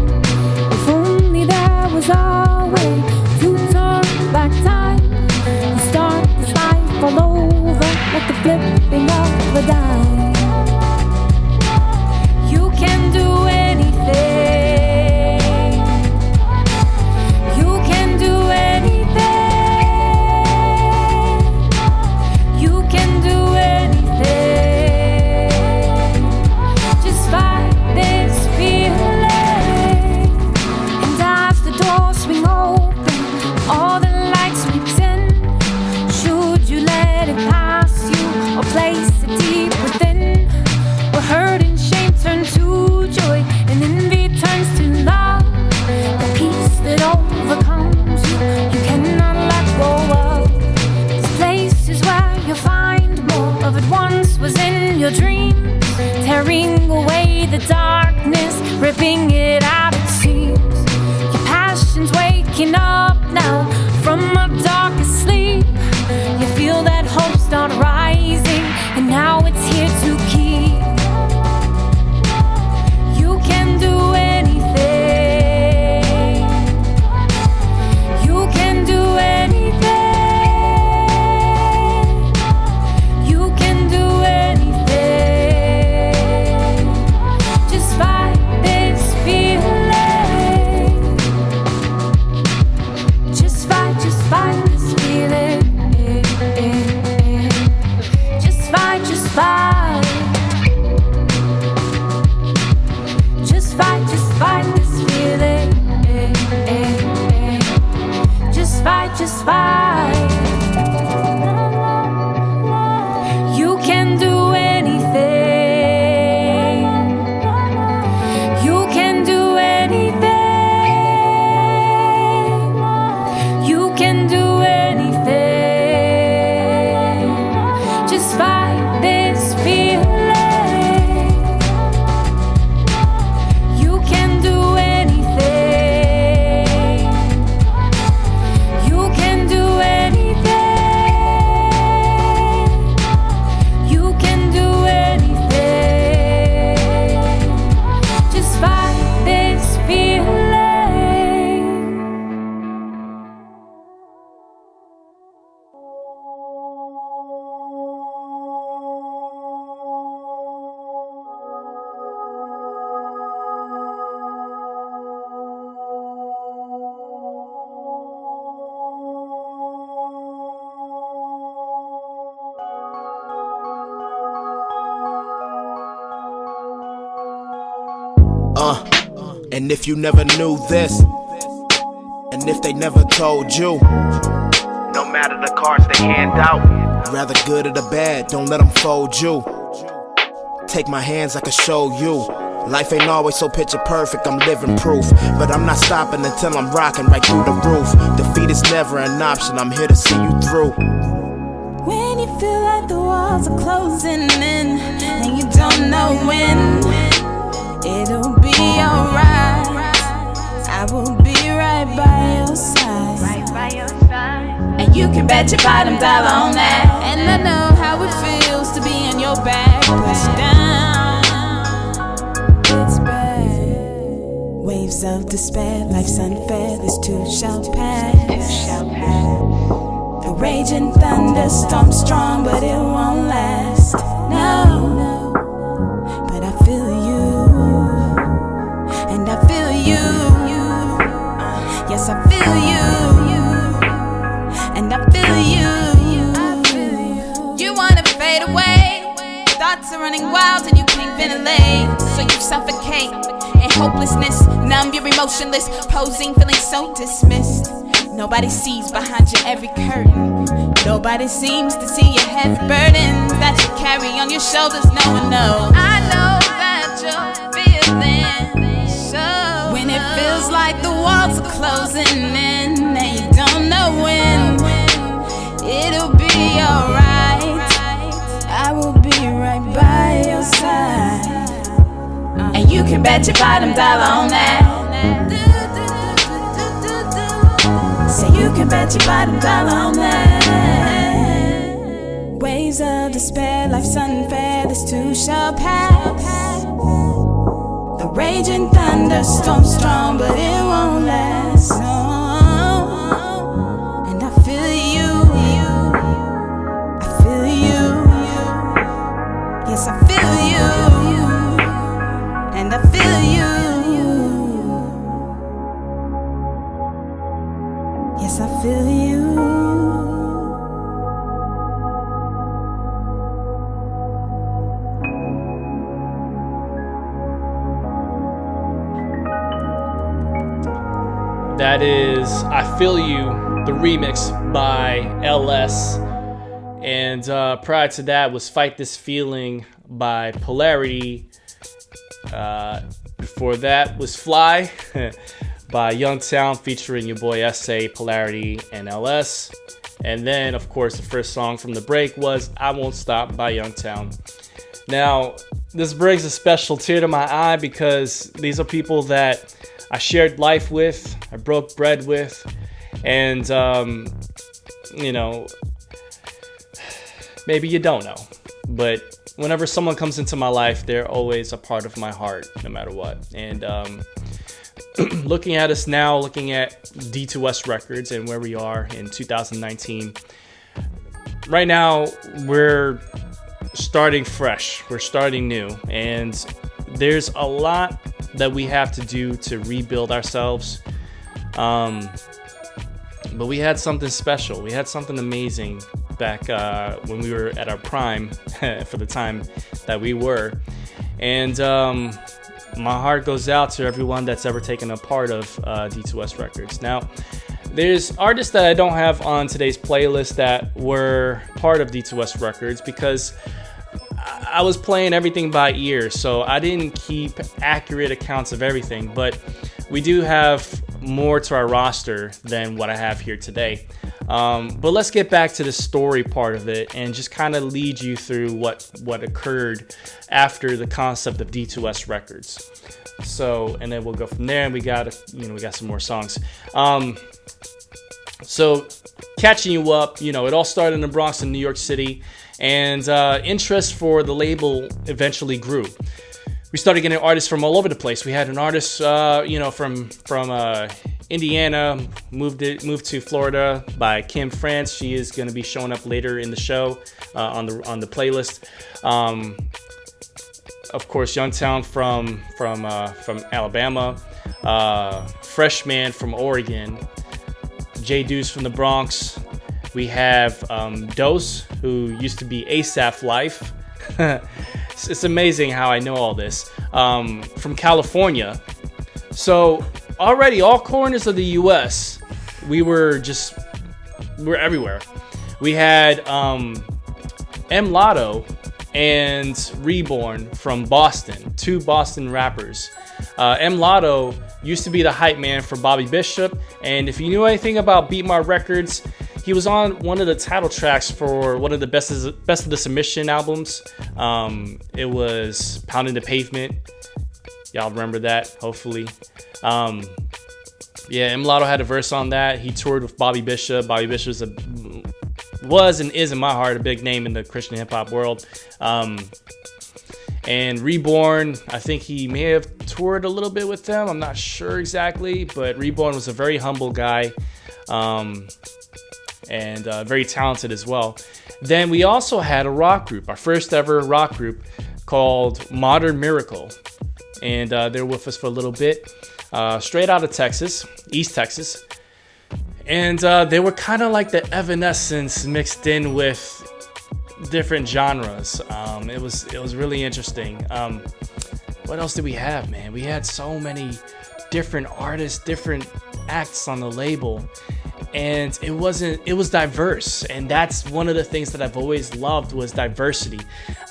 If only there was a way to turn back time and start this life all over like the flipping of a dime. You can do anything. You can do anything. You can do anything. Just fight this feeling. And as the doors swing open, all the lights we dim. Should you let it pass you or place it deep within? Where hurt and shame turn to joy and envy turns to love. The peace that overcomes you, you cannot let go of. This place is where you'll find more of it once was in your dreams. Tearing away the darkness, ripping it out it seems. Your passion's waking up now from a darkest sleep. You feel that hope start rising, and now it's here to keep. You can do anything. You can do anything. You can do anything. Just fight this feeling. Just fight this feeling. Just fight, just fight. Just fight this feeling. Just fight. You can do anything. You can do anything. You can And if you never knew this, and if they never told you, no matter the cards they hand out, rather good or the bad, don't let them fold you. Take my hands, I can show you. Life ain't always so picture perfect, I'm living proof. But I'm not stopping until I'm rocking right through the roof. Defeat is never an option, I'm here to see you through. When you feel like the walls are closing in and you don't know when, it'll be alright. I will be right by your side. And you can bet your bottom dollar on that. And I know how it feels to be in your back pushed down. It's bad. Waves of despair, life's unfair, this too shall pass. The raging thunderstorm strong, but it won't last. No, but I feel you, and I feel you. Yes, I feel you, and I feel you. You wanna fade away, thoughts are running wild and you can't ventilate, so you suffocate in hopelessness, numb, you're emotionless, posing, feeling so dismissed. Nobody sees behind your every curtain. Nobody seems to see your heavy burdens that you carry on your shoulders. No one knows. I know that you're feeling so. When it feels like the walls are closing in and you don't know when, it'll be alright. I will be right by your side. And you can bet your bottom dollar on that. So you can bet your bottom dollar on that. Waves of despair, life's unfair, this too shall pass. The raging thunderstorm strong, but it won't last. No. And I feel you, I feel you. Yes, I feel you, and I feel you. Yes, I feel you. That is I Feel You, the remix by LS. And prior to that was Fight This Feeling by Polarity. Before that was Fly by Youngtown featuring your boy SA, Polarity, and LS. And then, of course, the first song from the break was I Won't Stop by Youngtown. Now, this brings a special tear to my eye because these are people that I shared life with, I broke bread with, and, you know, maybe you don't know, but whenever someone comes into my life, they're always a part of my heart, no matter what. And looking at us now, looking at D2S Records and where we are in 2019, right now we're starting fresh, we're starting new, and there's a lot that we have to do to rebuild ourselves. But we had something special, we had something amazing back when we were at our prime for the time that we were. And my heart goes out to everyone that's ever taken a part of D2S Records. Now, there's artists that I don't have on today's playlist that were part of D2S Records because I was playing everything by ear, so I didn't keep accurate accounts of everything, but we do have more to our roster than what I have here today. But let's get back to the story part of it and just kind of lead you through what occurred after the concept of D2S Records. So, and then we'll go from there, and we got some more songs. So catching you up, it all started in the Bronx in New York City, and interest for the label eventually grew. We started getting artists from all over the place. We had an artist, from Indiana, moved to Florida by Kim France. She is going to be showing up later in the show on the playlist. Of course, Youngtown from Alabama, Freshman from Oregon, J Deuce from the Bronx. We have Dose, who used to be ASAP Life. It's amazing how I know all this. From California, So already all corners of the U.S., we're everywhere. We had M. Lotto and Reborn from Boston, two Boston rappers. M. Lotto used to be the hype man for Bobby Bishop, and if you knew anything about Beatmart Records, he was on one of the title tracks for one of the Best of the Submission albums. It was Pounding the Pavement. Y'all remember that, hopefully. Yeah, M. Lotto had a verse on that. He toured with Bobby Bishop. Bobby Bishop was and is in my heart a big name in the Christian hip hop world. And Reborn, I think he may have toured a little bit with them. I'm not sure exactly, but Reborn was a very humble guy, and very talented as well. Then we also had a rock group, our first ever rock group called Modern Miracle. And they're with us for a little bit, straight out of Texas, East Texas. And they were kind of like the Evanescence mixed in with different genres. It was really interesting. What else did we have, man? We had so many different artists, different acts on the label, and it was diverse. And that's one of the things that I've always loved was diversity.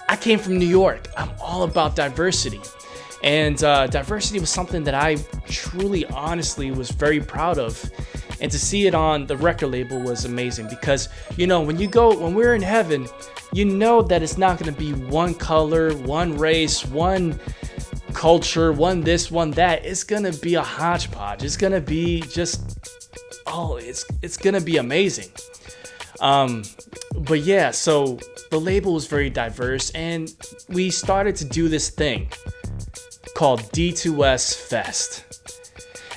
I came from New York. I'm all about diversity. And diversity was something that I truly, honestly was very proud of. And to see it on the record label was amazing because, you know, when we're in heaven, you know that it's not going to be one color, one race, one culture, one this, one that. It's going to be a hodgepodge. It's going to be just, it's going to be amazing. But yeah, so the label was very diverse and we started to do this thing called D2S Fest.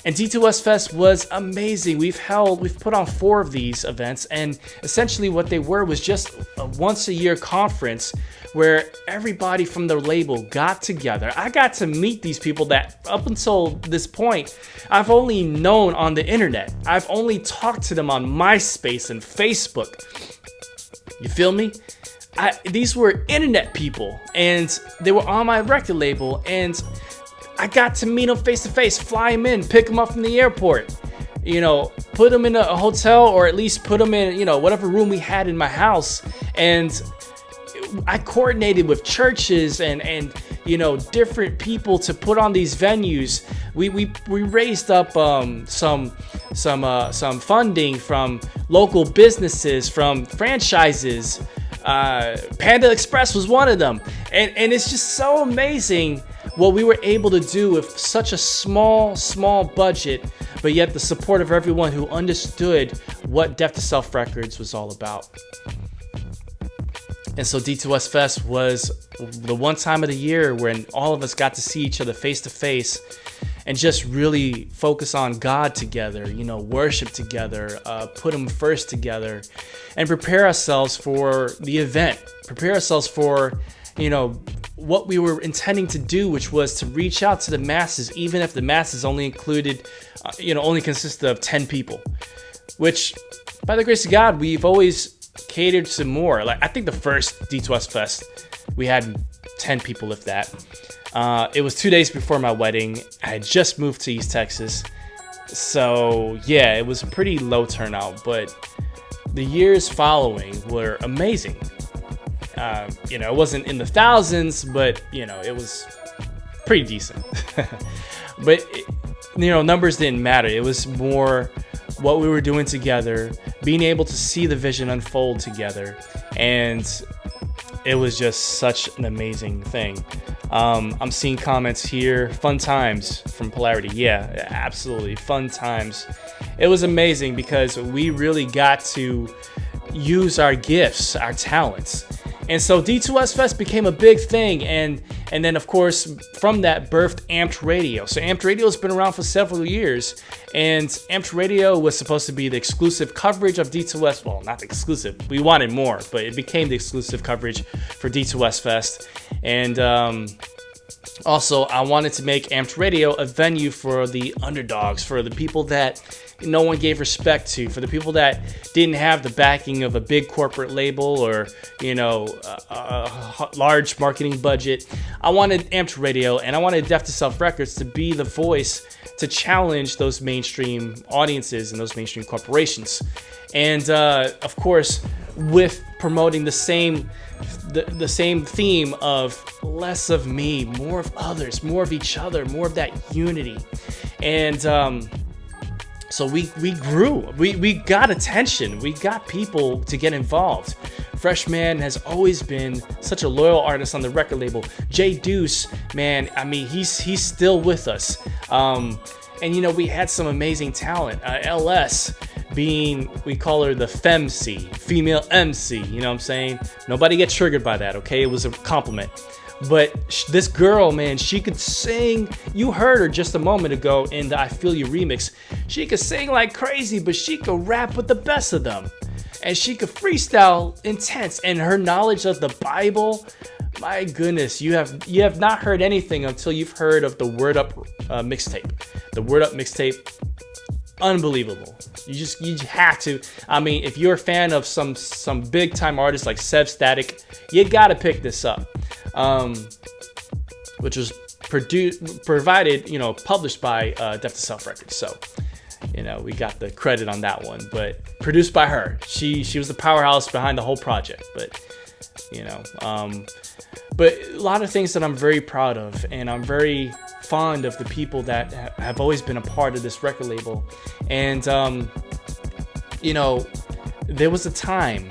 And D2S Fest was amazing. We've put on 4 of these events, and essentially what they were was just a once a year conference where everybody from the label got together. I got to meet these people that up until this point, I've only known on the internet. I've only talked to them on MySpace and Facebook. You feel me? These were internet people, and they were on my record label, and I got to meet them face to face, fly them in, pick them up from the airport, you know, put them in a hotel or at least put them in, you know, whatever room we had in my house. And I coordinated with churches and you know, different people to put on these venues. We raised up some funding from local businesses, from franchises. Panda Express was one of them, and it's just so amazing what we were able to do with such a small budget, but yet the support of everyone who understood what Death to Self Records was all about. And so D2S Fest was the one time of the year when all of us got to see each other face to face and just really focus on God together, you know, worship together, put Him first together, and prepare ourselves for the event, prepare ourselves for, you know, what we were intending to do, which was to reach out to the masses, even if the masses only included, only consisted of 10 people, which by the grace of God, we've always catered to more. Like, I think the first D2S Fest, we had 10 people, if that. It was 2 days before my wedding. I had just moved to East Texas. So yeah, it was a pretty low turnout, but the years following were amazing. It wasn't in the thousands, but it was pretty decent. But numbers didn't matter. It was more what we were doing together, being able to see the vision unfold together, and it was just such an amazing thing. I'm seeing comments here. Fun times from Polarity. Yeah, absolutely. Fun times. It was amazing because we really got to use our gifts, our talents. And so D2S Fest became a big thing, and then of course from that birthed Amped Radio. So Amped Radio has been around for several years, and Amped Radio was supposed to be the exclusive coverage of D2S. Well, not exclusive. We wanted more, but it became the exclusive coverage for D2S Fest. And Also, I wanted to make Amped Radio a venue for the underdogs, for the people that no one gave respect to, for the people that didn't have the backing of a big corporate label or, a large marketing budget. I wanted Amped Radio and I wanted Deaf to Self Records to be the voice to challenge those mainstream audiences and those mainstream corporations. And of course, with promoting the same theme of less of me, more of others, more of each other, more of that unity. And so we grew, we got attention, we got people to get involved. Freshman has always been such a loyal artist on the record label. Jay Deuce, man, I mean, he's still with us. And we had some amazing talent. LS being, we call her the femc, female MC, you know what I'm saying? Nobody get triggered by that, okay? It was a compliment. But this girl, man, she could sing. You heard her just a moment ago in the I Feel You remix. She could sing like crazy, but she could rap with the best of them. And she could freestyle intense. And her knowledge of the Bible, my goodness, you have not heard anything until you've heard of the Word Up mixtape. The Word Up mixtape, unbelievable. You have to. I mean, if you're a fan of some big time artists like Sev Static, you gotta pick this up. Which was published by Deaf to Self Records. So, we got the credit on that one, but produced by her. She was the powerhouse behind the whole project. But but a lot of things that I'm very proud of, and I'm very fond of the people that have always been a part of this record label. And there was a time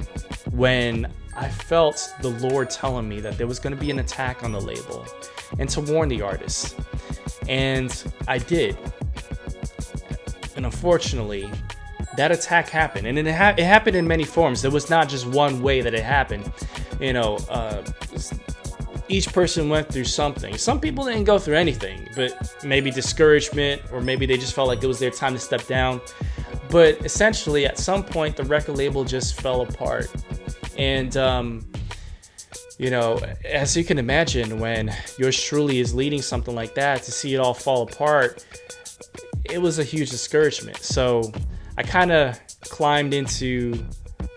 when I felt the Lord telling me that there was going to be an attack on the label and to warn the artists. And I did. And unfortunately, that attack happened. And it happened in many forms. There was not just one way that it happened. Each person went through something. Some people didn't go through anything, but maybe discouragement, or maybe they just felt like it was their time to step down. But essentially, at some point, the record label just fell apart. And, as you can imagine, when yours truly is leading something like that, to see it all fall apart, it was a huge discouragement. So I kind of climbed into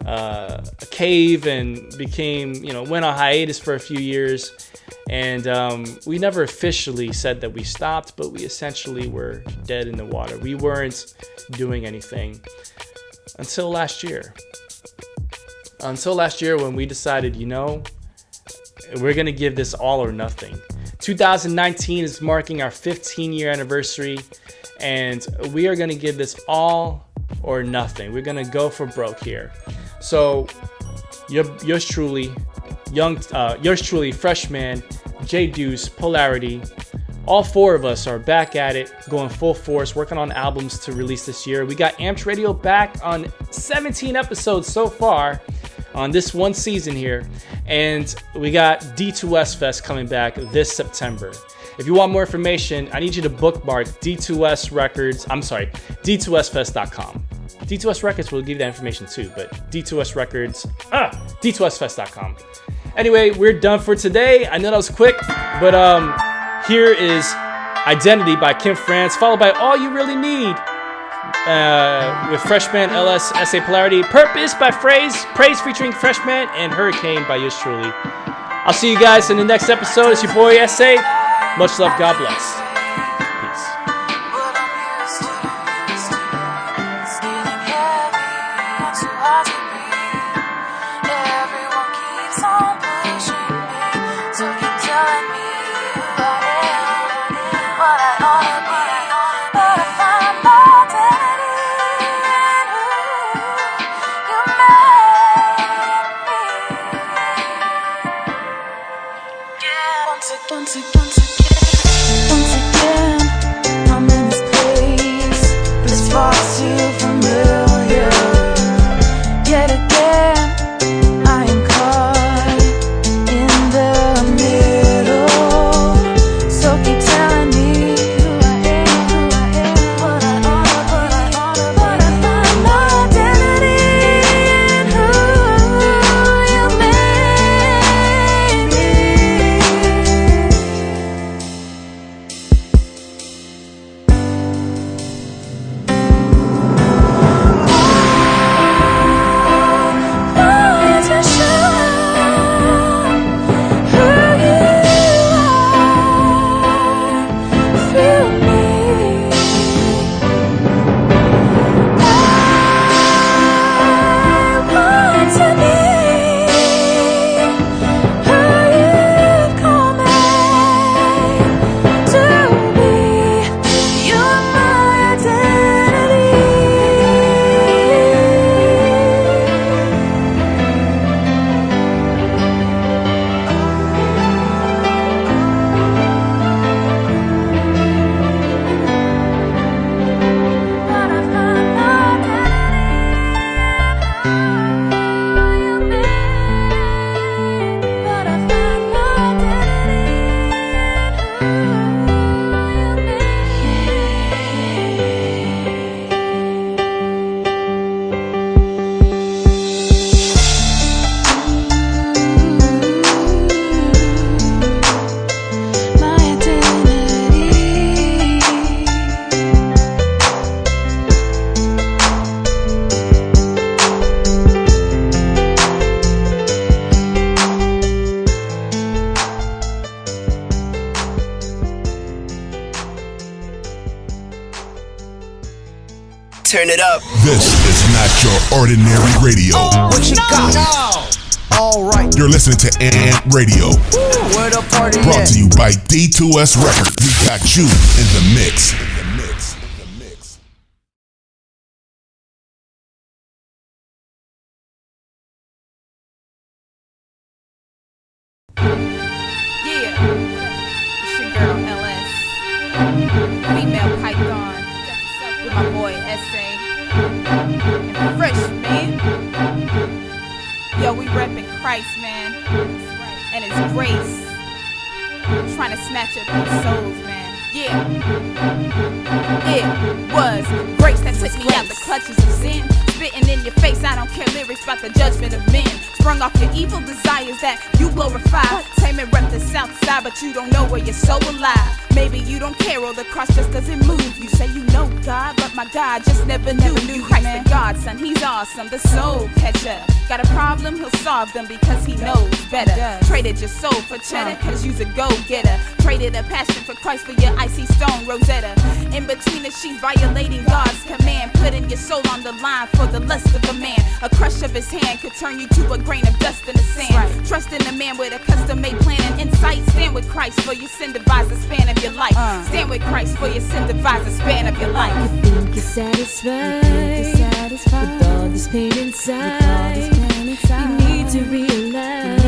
a cave and went on hiatus for a few years. And we never officially said that we stopped, but we essentially were dead in the water. We weren't doing anything until last year. When we decided, we're going to give this all or nothing. 2019 is marking our 15-year anniversary, and we are going to give this all or nothing. We're going to go for broke here. So, yours truly, Freshman, Jay Deuce, Polarity, all four of us are back at it, going full force, working on albums to release this year. We got Amped Radio back on 17 episodes so far on this one season here. And we got D2S Fest coming back this September. If you want more information, I need you to bookmark D2SFest.com. D2S Records will give you that information too, but D2SFest.com. Anyway, we're done for today. I know that was quick, but here is Identity by Kim France, followed by All You Really Need with Freshman, LS, SA Polarity, Purpose by Praise featuring Freshman, and Hurricane by yours truly. I'll see you guys in the next episode. It's your boy SA. Much love. God bless. Yeah. Turn it up. This is not your ordinary radio. What you got? Alright. You're listening to AMP Radio. Where the party Brought at? to you by D2S Records. We got you in the mix. Yeah, it's your girl LS, female Python, with my boy SA, and Fresh, man. Yo, we reppin' Christ, man, and His grace, trying to snatch up these souls, man. Yeah, it was grace that took me out the clutches of sin. Spitting in your face, I don't care lyrics about the judgment of men. Sprung off your evil desires that you glorify. Claim and rep the south side, but you don't know where your soul alive. Maybe you don't care, or the cross just doesn't move. You say you know God, but my God just never knew you. Christ the God, son, He's awesome, the soul catcher. Got a problem, He'll solve them because He knows better. Traded your soul for cheddar, cause you's a go-getter. Traded a passion for Christ for your icy stone Rosetta. In between the sheets, violating God's command. Putting your soul on the line for the lust of a man. A crush of His hand could turn you to a grain of dust in the sand. Trust in a man with a custom-made plan and insight. Stand with Christ for your sin divides the span of your life. Stand with Christ for your sin divides the span of your life. You think you're satisfied with all this pain inside. You need to realize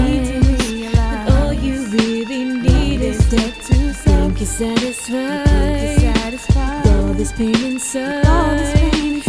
that all you really need is that to think you're satisfied with all this pain inside. You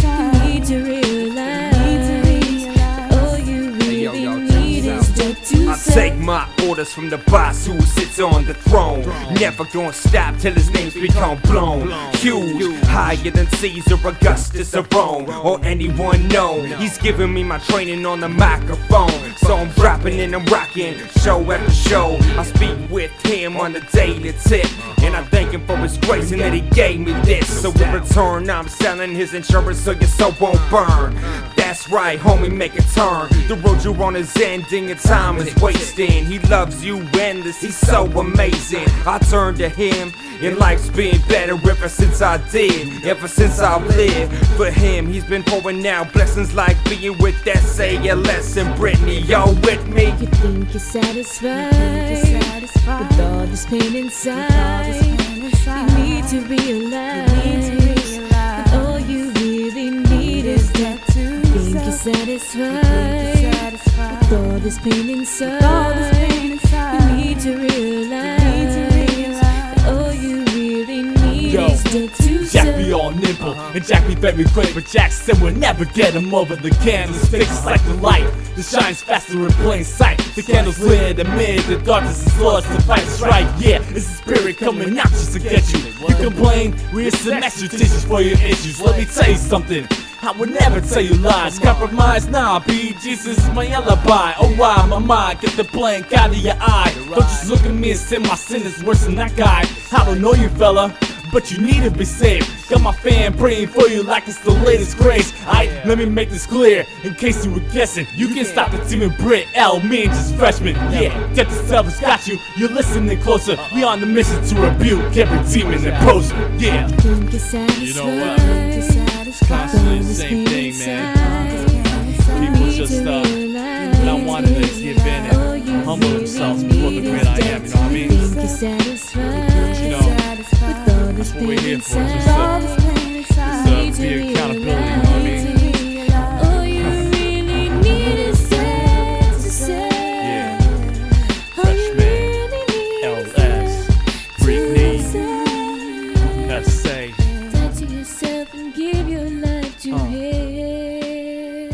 need to realize that all you really need is that to I take my orders from the boss who sits on the throne. Never gonna stop till his name's become blown. Huge, higher than Caesar, Augustus, or Rome, or anyone known. He's giving me my training on the microphone. So I'm rapping and I'm rocking, show after show. I speak with him on the daily tip, and I thank him for his grace and that he gave me this. So in return, I'm selling his insurance so your soul won't burn. That's right, homie, make a turn. The road you're on is ending and time is wasting. He loves you endless, he's so amazing. I turn to him, and life's been better ever since I did. Ever since I've lived for him, he's been pouring out blessings like being with SALS and Brittany. Y'all with me? You think you're satisfied with all this pain inside. You need to realize that all you really need is that to think you're satisfied with all this pain inside. You need to realize that all you really need is that to Jack be all nimble, and Jack be very great, but Jack said we'll never get him over the candles. Fixes like the light that shines faster in plain sight. The candles lit amid the darkness is lost, the fight is right. Yeah, it's the spirit coming out just to get you. You complain, we're some extra tissues for your issues. Let me tell you something, I would never tell you lies. Compromise, nah, be Jesus is my alibi. Oh why, my mind, get the blank out of your eye. Don't just look at me and say my sin is worse than that guy. I don't know you fella, but you need to be saved. Got my fan praying for you like it's the latest grace. Aight, let me make this clear, in case you were guessing. You can stop the team in Brit, L, me and just freshmen. Yeah, get the selfish, got you, you're listening closer. We on the mission to rebuke every demon and poser. Yeah. You know what? Constantly the same thing, man. People just not wanting to give in and humble themselves before the great I am, you know what I mean? You know, that's what we're here for, just be accountability, you know what I mean? Yeah. Freshman, LS, Britney, SA. To yourself and give your life to Him.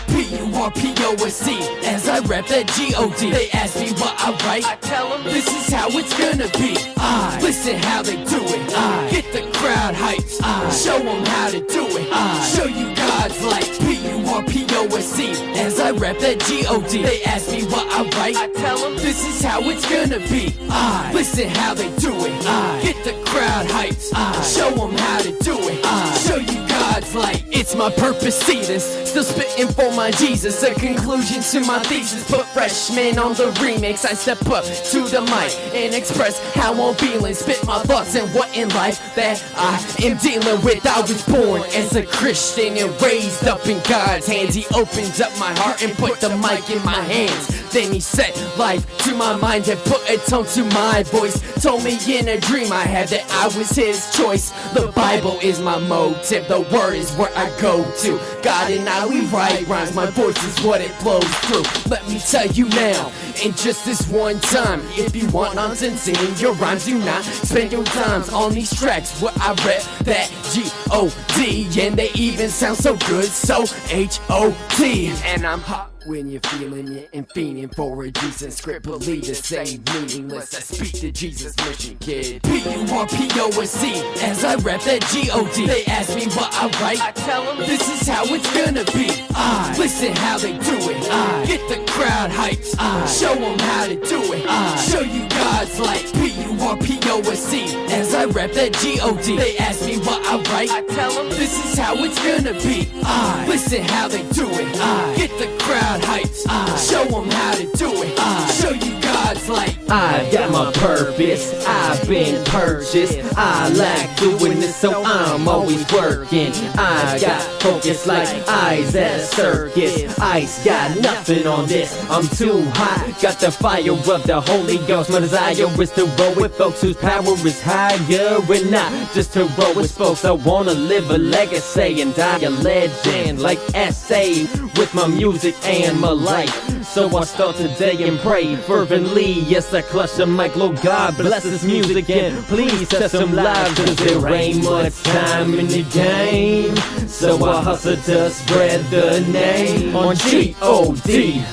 P-U-R-P-O-S-E, as I rap that G-O-D. They ask me what I write, I tell them this is how it's gonna be. I listen how they do it, I get the crowd hyped, I show them how to do it, I show you God's light. P-U-R-P-O-S-E, as I rap that G-O-D. They ask me what I write, I tell them this is how it's gonna be. I listen how they do it, I get the crowd hyped, I show them how to do it, I show you God's light. It's my purpose, see this, still spitting for my Jesus. A conclusion to my thesis, put freshmen on the remix. I step up to the mic and express how I'm feeling, spit my thoughts and what in life that I am dealing with. I was born as a Christian and raised up in God's hands. He opened up my heart and put the mic in my hands. Then he set life to my mind and put a tone to my voice. Told me in a dream I had that I was his choice. The Bible is my motive, the word is where I go to. God and I, we write rhymes, my voice is what it flows through. Let me tell you now, in just this one time, if you want nonsense in your rhymes, do not spend your times on these tracks where I rap that G-O-D. And they even sound so good, so H-O-T. And I'm hot when you're feeling it and fiending for a decent script. Believe the same meaningless. I speak to Jesus mission, kid. P-U-R-P-O-S-E, as I rap that G-O-D. They ask me what I write, I tell them this is how it's gonna be. I listen how they do it, I get the crowd hyped, I show them how to do it, I show you God's light. P-U-R-P-O-S-E, as I rap that G-O-D. They ask me what I write, I tell them this is how it's gonna be. I listen how they do it, I get the crowd hyped, I show them how to do it, I show you God's light. I got my purpose, I've been purchased. I like doing this, so I'm always working. I got focus like eyes at a circus. Ice got nothing on this, I'm too hot. Got the fire of the Holy Ghost. My desire is to roll with folks whose power is higher, and not just to roll with folks. I wanna live a legacy and die a legend like S.A. with my music and my life. So I start today and pray fervently. Yes, I clutch the mic, Lord God bless this music and please touch some lives, cause there ain't much time in the game. So I hustle to spread the name on G-O-D,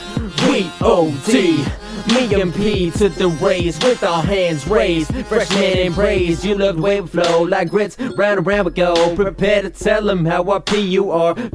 we O-D. Me and P to the race with our hands raised. Freshman in praise, you look wave flow like grits. Round and round we go. Prepare to tell them how our P-U-R-P-O-S-E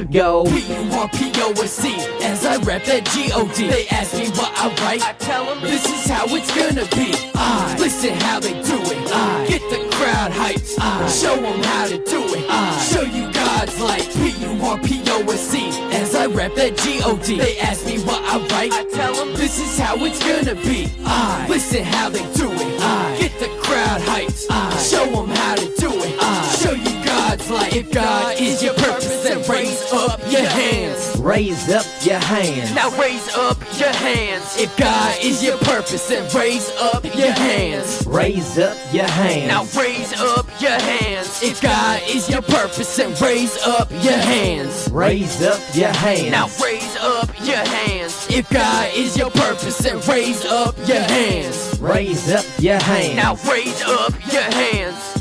go. P-U-R-P-O-S-E, as I rap that G-O-D. They ask me what I write, I tell them this is how it's gonna be. I listen how they do it, I get the crowd hyped, I show them how to do it, I show you God's light. P-U-R-P-O-S-E, as I rap that G-O-D. They ask me what I write, I tell them this is how it's gonna be. I listen how they do it, I get the crowd hyped, I show them how to do it, I show you God's light. If God is your purpose, then raise up your hands. Raise up your hands. Now raise up your hands. If God is your purpose, then raise up your hands. Raise up your hands. Now raise up your hands. If God is your purpose, then raise up your hands. Raise up your hands. Now raise up your hands. If God is your purpose, then raise up your hands. Raise up your hands. Now raise up your hands.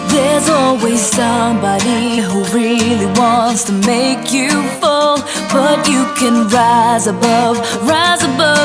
There's always somebody who really wants to make you fall, but you can rise above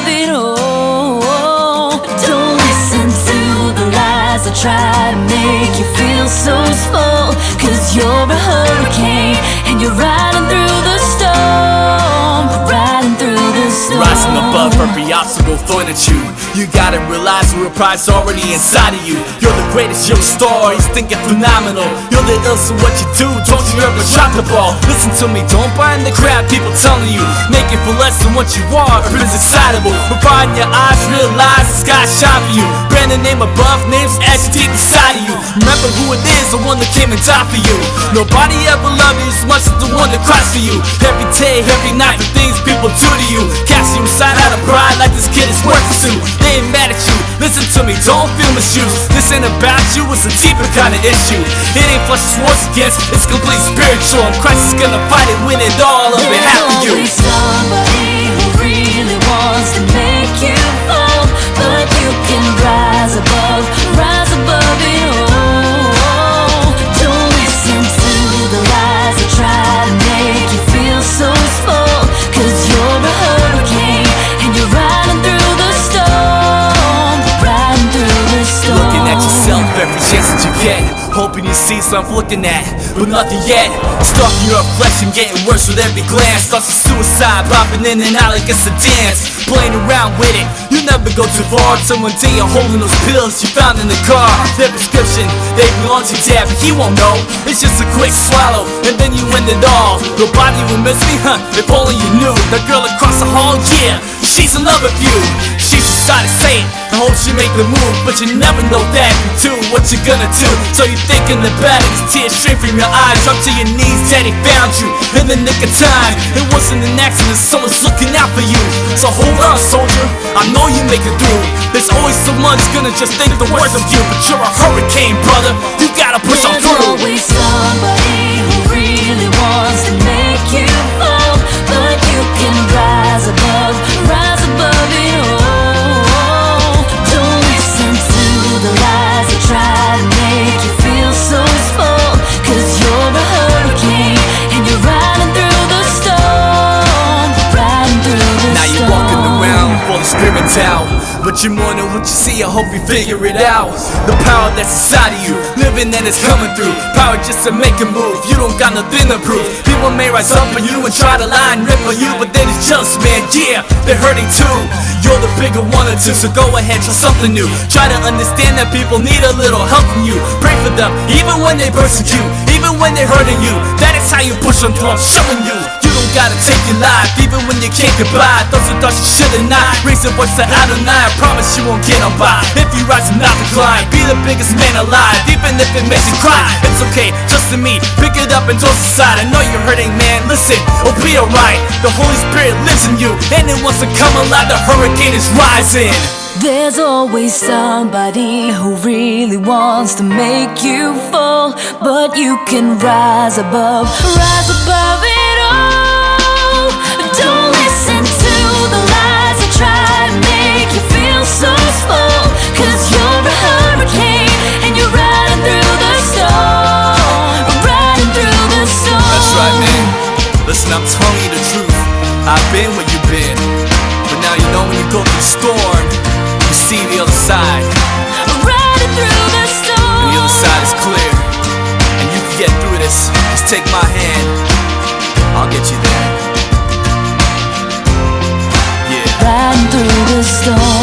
it all. Don't listen to the lies that try to make you feel so small, cause you're a hurricane and you're riding through the storm, riding through the storm. Rising above every obstacle thrown at you. You gotta realize the real pride's already inside of you. You're the greatest, you're a star, he's thinking phenomenal. You're the illest of what you do, don't you ever drop the ball. Listen to me, don't buy in the crap people telling you. Make it for less than what you are, it's excitable. But in your eyes, realize the sky shine for you. Brand the name above, names etched deep inside of you. Remember who it is, the one that came and died for you. Nobody ever loved you as much as the one that cries for you. Every day, every night, the things people do to you. Casting you inside out of pride like this kid is worth it to. They ain't mad at you, listen to me, don't feel misused. This ain't about you, it's a deeper kind of issue. It ain't flesh and swords against, it's complete spiritual. And Christ is gonna fight it, win it all on behalf of you. There's always somebody who really wants to make you fall, but you can rise above it all. Don't listen to the lies that try to make you feel so small, 'cause you're a hurricane and you're riding through the storm, riding through the storm. Looking at yourself every chance that you get, hoping you see something looking at, but nothing yet. Stalking your flesh and getting worse with every glance. Thoughts of suicide, popping in and out like it's a dance. Playing around with it, you never go too far. Till one day you're holding those pills you found in the car. Their prescription, they belong to dad, but he won't know. It's just a quick swallow, and then you end it all. Nobody will miss me, huh? If only you knew. That girl across the hall, yeah, she's in love with you. She's just trying to say it, I hope she make the move, but you never know that you do what you're gonna do. So you're thinking about it, tears stream from your eyes. Drop to your knees, daddy found you in the nick of time. It wasn't an accident, someone's looking out for you. So hold on, soldier, I know you make it through. There's always someone's gonna just think the worst of you, but you're a hurricane, brother, you gotta push on through. There's always somebody who really wants to make you fall, but you can rise above it all. Don't listen to the lies that try to make you feel so small, 'cause you're a hurricane and you're riding through the storm, riding through the storm. Now you're walking around full of spirits out, but you're more than what you see, I hope you figure it out. The power that's inside of you, living and it's coming through. Power just to make a move, you don't got nothing to prove. People may rise up on you and try to lie and rip on you, but then it's just, man, yeah, they're hurting too. You're the bigger one or two, so go ahead, try something new. Try to understand that people need a little help from you. Pray for them, even when they persecute, even when they're hurting you. That is how you push them through, I'm showing you. You don't gotta take your life, even when you can't goodbye. Those who thought you should've not, raise your voice to Adonai. I promise you won't get on by. If you rise and not decline, be the biggest man alive, even if it makes you cry. It's okay, trust in me, pick it up and toss aside. I know you're hurting, man, listen, it'll be alright. The Holy Spirit lives in you, and it wants to come alive. The hurricane is rising. There's always somebody who really wants to make you fall, but you can rise above it all. Don't listen to the lies that try to make you feel so small, 'cause you're a hurricane and you're riding through the storm, riding through the storm. That's right, man. Listen, I'm telling you the truth. I've been where you've been, but now you know when you go through the storm, you see the other side. Riding through the storm. The other side is clear, and you can get through this. Just take my hand, I'll get you there. Yeah. Riding through the storm.